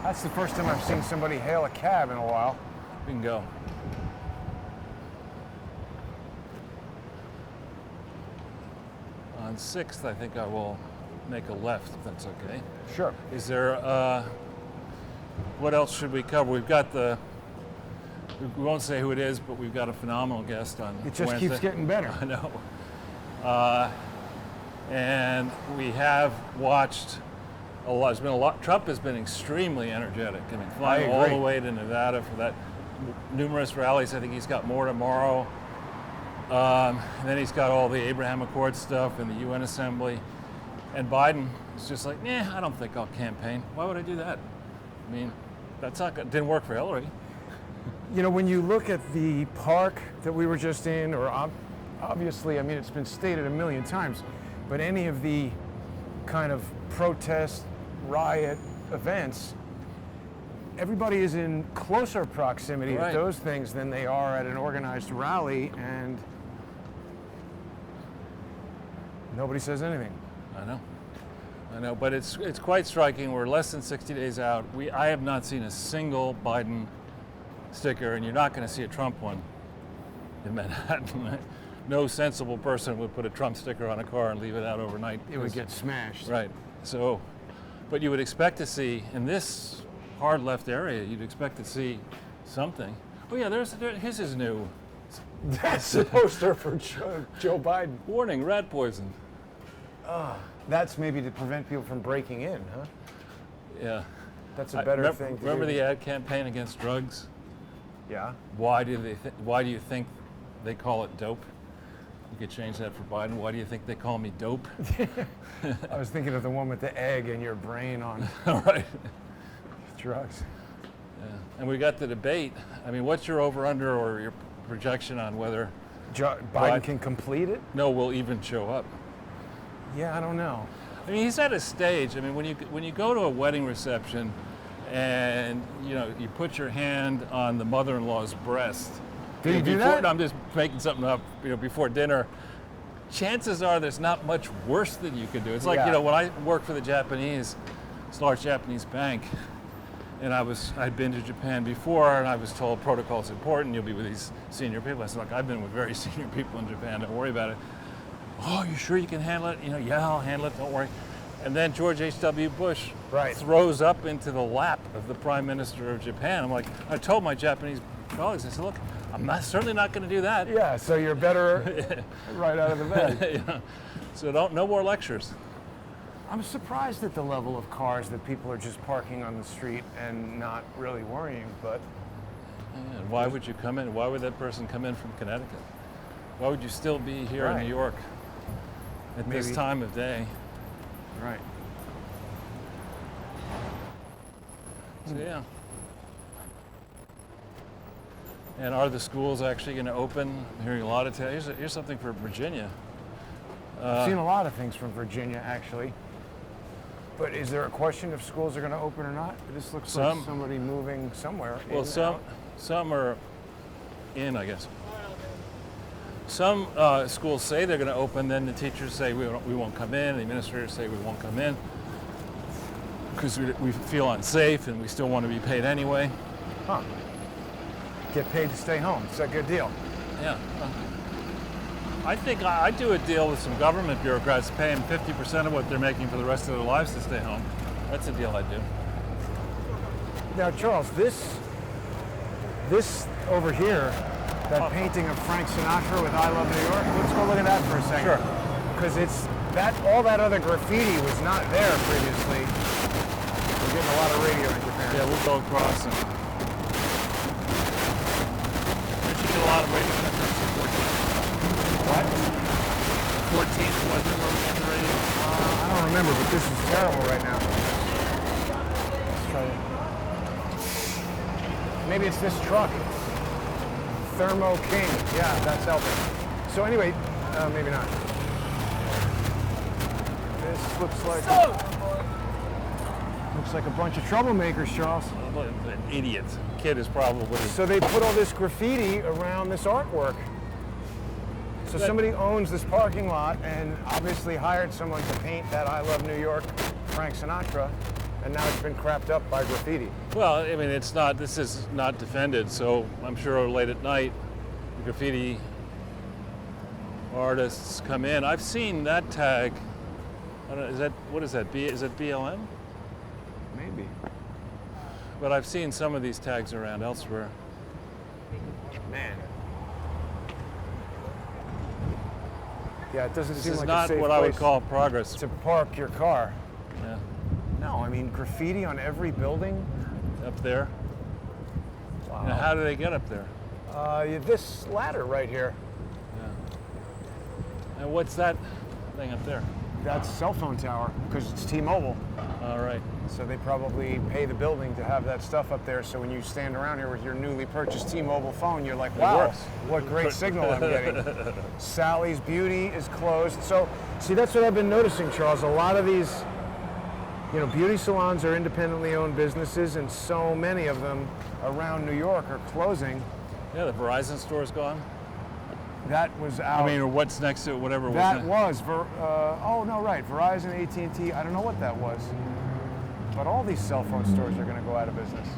That's the first time I've seen somebody hail a cab in a while. We can go. On 6th, I think I will make a left, if that's okay. Sure. Is there, what else should we cover? We've got we won't say who it is, but we've got a phenomenal guest on It just Wednesday. keeps getting better. I know. And we have watched a lot. There's been a lot. Trump has been extremely energetic. I mean, flying all the agree. way to Nevada for that numerous rallies. I think he's got more tomorrow. And then he's got all the Abraham Accords stuff and the UN Assembly. And Biden is just like, I don't think I'll campaign. Why would I do that? I mean, that's not good. Didn't work for Hillary. You know, when you look at the park that we were just in, or obviously, I mean, it's been stated a million times, but any of the kind of protest, riot events, everybody is in closer proximity Right. to those things than they are at an organized rally, and nobody says anything. I know, but it's quite striking. We're less than 60 days out. I have not seen a single Biden sticker, and you're not going to see a Trump one in Manhattan. No sensible person would put a Trump sticker on a car and leave it out overnight. It would get smashed. Right. So, but you would expect to see in this hard left area, you'd expect to see something. Oh yeah, here's his new That's the poster for Joe Biden. warning: rat poison. That's maybe to prevent people from breaking in, huh? Yeah. That's a better thing to Remember do. the ad campaign against drugs? Yeah. Why do you think they call it dope? You could change that for Biden. Why do you think they call me dope? I was thinking of the one with the egg in your brain on All right. drugs. Yeah. And we got the debate. I mean, what's your over/under or your projection on whether Biden can complete it? no will even show up? Yeah, I don't know. I mean, he's at a stage. I mean, when you go to a wedding reception, and you put your hand on the mother-in-law's breast. Did he do before, that? I'm just making something up. Before dinner. Chances are there's not much worse than you could do. It's like Yeah. when I worked for this large Japanese bank, and I'd been to Japan before, and I was told protocol's important. You'll be with these senior people. I said, look, I've been with very senior people in Japan. Don't worry about it. Oh, you sure you can handle it? Yeah, I'll handle it. Don't worry. And then George H.W. Bush Right. throws up into the lap of the Prime Minister of Japan. I'm like, I told my Japanese colleagues, I said, look, I'm certainly not going to do that. Yeah, so you're better right out of the bed. So no more lectures. I'm surprised at the level of cars that people are just parking on the street and not really worrying, but And why would you come in? Why would that person come in from Connecticut? Why would you still be here in Right. New York at this Maybe- time of day? right. So yeah. And are the schools actually going to open? I'm hearing a lot of here's something for Virginia. I've seen a lot of things from Virginia, actually. But is there a question if schools are going to open or not? This looks Some. like somebody moving somewhere. in Well, and some out. are in, I guess. Some schools say they're going to open, then the teachers say we won't come in, the administrators say we won't come in because we feel unsafe and we still want to be paid anyway. Huh. Get paid to stay home. It's a good deal. Yeah. I think I do a deal with some government bureaucrats paying 50% of what they're making for the rest of their lives to stay home. That's a deal I do. Now, Charles, this over here, that painting of Frank Sinatra with "I Love New York." Let's go look at that for a second. Sure. Because all that other graffiti was not there previously. We're getting a lot of radio in Japan. Yeah, we'll go across and we should get a lot of radio. What? 14th, wasn't it, where we had the rating? I don't remember, but this is terrible right now. Let's try it. Maybe it's this truck. Thermo King. Yeah, that's helping. So anyway, maybe not. This looks like a bunch of troublemakers, Charles. An idiot. Kid is probably. So they put all this graffiti around this artwork. So somebody owns this parking lot and obviously hired someone to paint that I Love New York Frank Sinatra, and now it's been crapped up by graffiti. Well, I mean, this is not defended, so I'm sure late at night, the graffiti artists come in. I've seen that tag. I don't know, what is that? Is it BLM? Maybe. But I've seen some of these tags around elsewhere. Man. Yeah, it doesn't This seem is like not a safe what I would place call progress. to park your car. Yeah. No, I mean graffiti on every building. Up there. Wow. Now, how do they get up there? This ladder right here. Yeah. And what's that thing up there? That's a cell phone tower because it's T-Mobile. All right. So they probably pay the building to have that stuff up there. So when you stand around here with your newly purchased T-Mobile phone, you're like, wow, works. what great signal I'm getting. Sally's Beauty is closed. So see, that's what I've been noticing, Charles. A lot of these, beauty salons are independently owned businesses, and so many of them around New York are closing. Yeah, the Verizon store's gone. That was out. I mean, or what's next to it, whatever was that next. was, Verizon, AT&T, I don't know what that was. But all these cell phone stores are going to go out of business.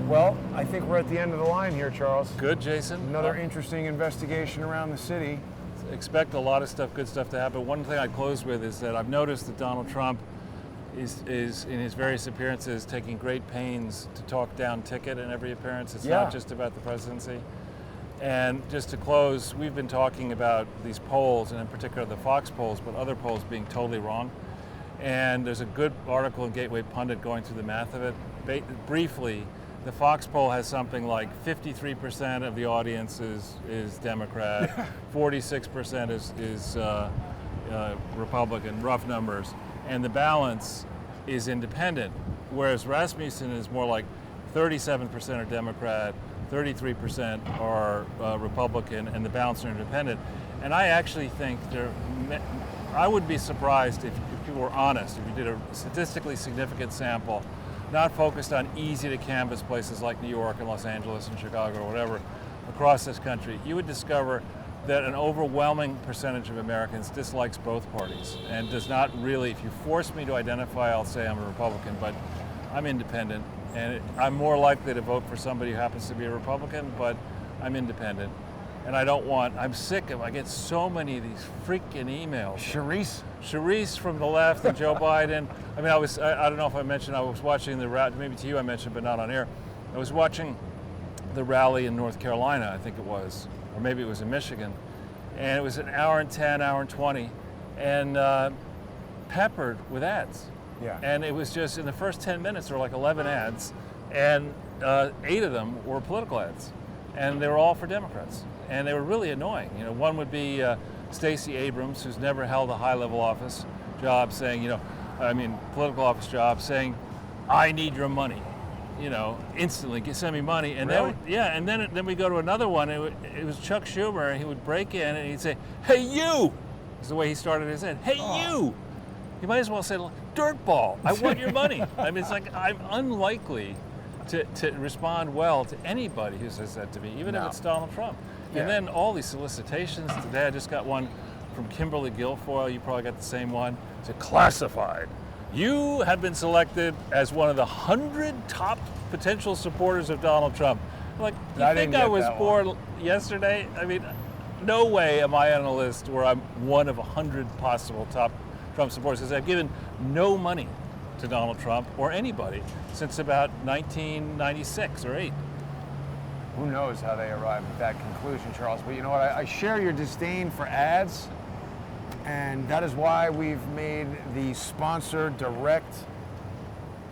Well, I think we're at the end of the line here, Charles. Good, Jason. Another interesting investigation around the city. Expect a lot of good stuff to happen. One thing I'd close with is that I've noticed that Donald Trump is in his various appearances taking great pains to talk down ticket in every appearance. It's not just about the presidency. And just to close, we've been talking about these polls, and in particular the Fox polls, but other polls being totally wrong. And there's a good article in Gateway Pundit going through the math of it. Briefly, the Fox poll has something like 53% of the audience is Democrat, 46% is Republican, rough numbers, and the balance is independent, whereas Rasmussen is more like 37% are Democrat, 33% are Republican, and the balance are independent. And I actually think I would be surprised if people were honest, if you did a statistically significant sample, not focused on easy to canvass places like New York and Los Angeles and Chicago or whatever, across this country, you would discover that an overwhelming percentage of Americans dislikes both parties and does not really, if you force me to identify, I'll say I'm a Republican, but I'm independent, and I'm more likely to vote for somebody who happens to be a Republican, but I'm independent. And I'm sick of, I get so many of these freaking emails. Charisse from the left and Joe Biden. I mean, I don't know if I mentioned, I was watching the rally, maybe to you I mentioned, but not on air. I was watching the rally in North Carolina, I think it was, or maybe it was in Michigan. And it was an hour and 10, hour and 20, and peppered with ads. Yeah. And it was just, in the first 10 minutes, there were like 11 ads, and 8 of them were political ads. And they were all for Democrats. And they were really annoying. One would be Stacey Abrams, who's never held a high-level office job, saying, political office job, saying, I need your money. Instantly, send me money. And really? then we go to another one. It was Chuck Schumer, and he would break in and he'd say, hey, you! Is the way he started his head. Hey, you! You might as well say, dirtball, I want your money. I mean, it's like, I'm unlikely to respond well to anybody who says that to me, even if it's Donald Trump. Yeah. And then all these solicitations. Today I just got one from Kimberly Guilfoyle. You probably got the same one. It's classified. You have been selected as one of the 100 top potential supporters of Donald Trump. Like, you think I was born yesterday? I mean, no way am I on a list where I'm one of 100 possible top Trump supporters, because I've given no money to Donald Trump or anybody since about 1996 or 8. Who knows how they arrived at that conclusion, Charles. But you know what? I share your disdain for ads, and that is why we've made the sponsor direct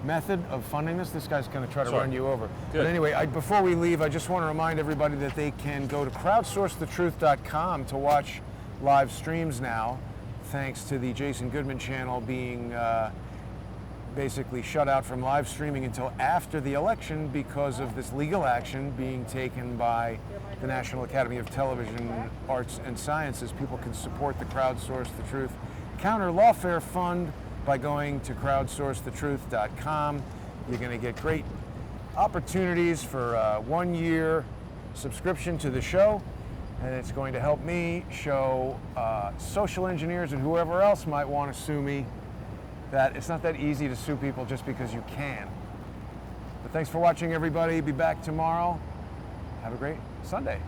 method of funding this. This guy's going to try to Sorry. run you over. Good. But anyway, before we leave, I just want to remind everybody that they can go to crowdsourcethetruth.com to watch live streams now, thanks to the Jason Goodman channel being basically shut out from live streaming until after the election because of this legal action being taken by the National Academy of Television Arts and Sciences. People can support the Crowdsource the Truth Counter Lawfare Fund by going to crowdsourcethetruth.com. You're going to get great opportunities for a 1-year subscription to the show, and it's going to help me show social engineers and whoever else might want to sue me that it's not that easy to sue people just because you can. But thanks for watching, everybody. Be back tomorrow. Have a great Sunday.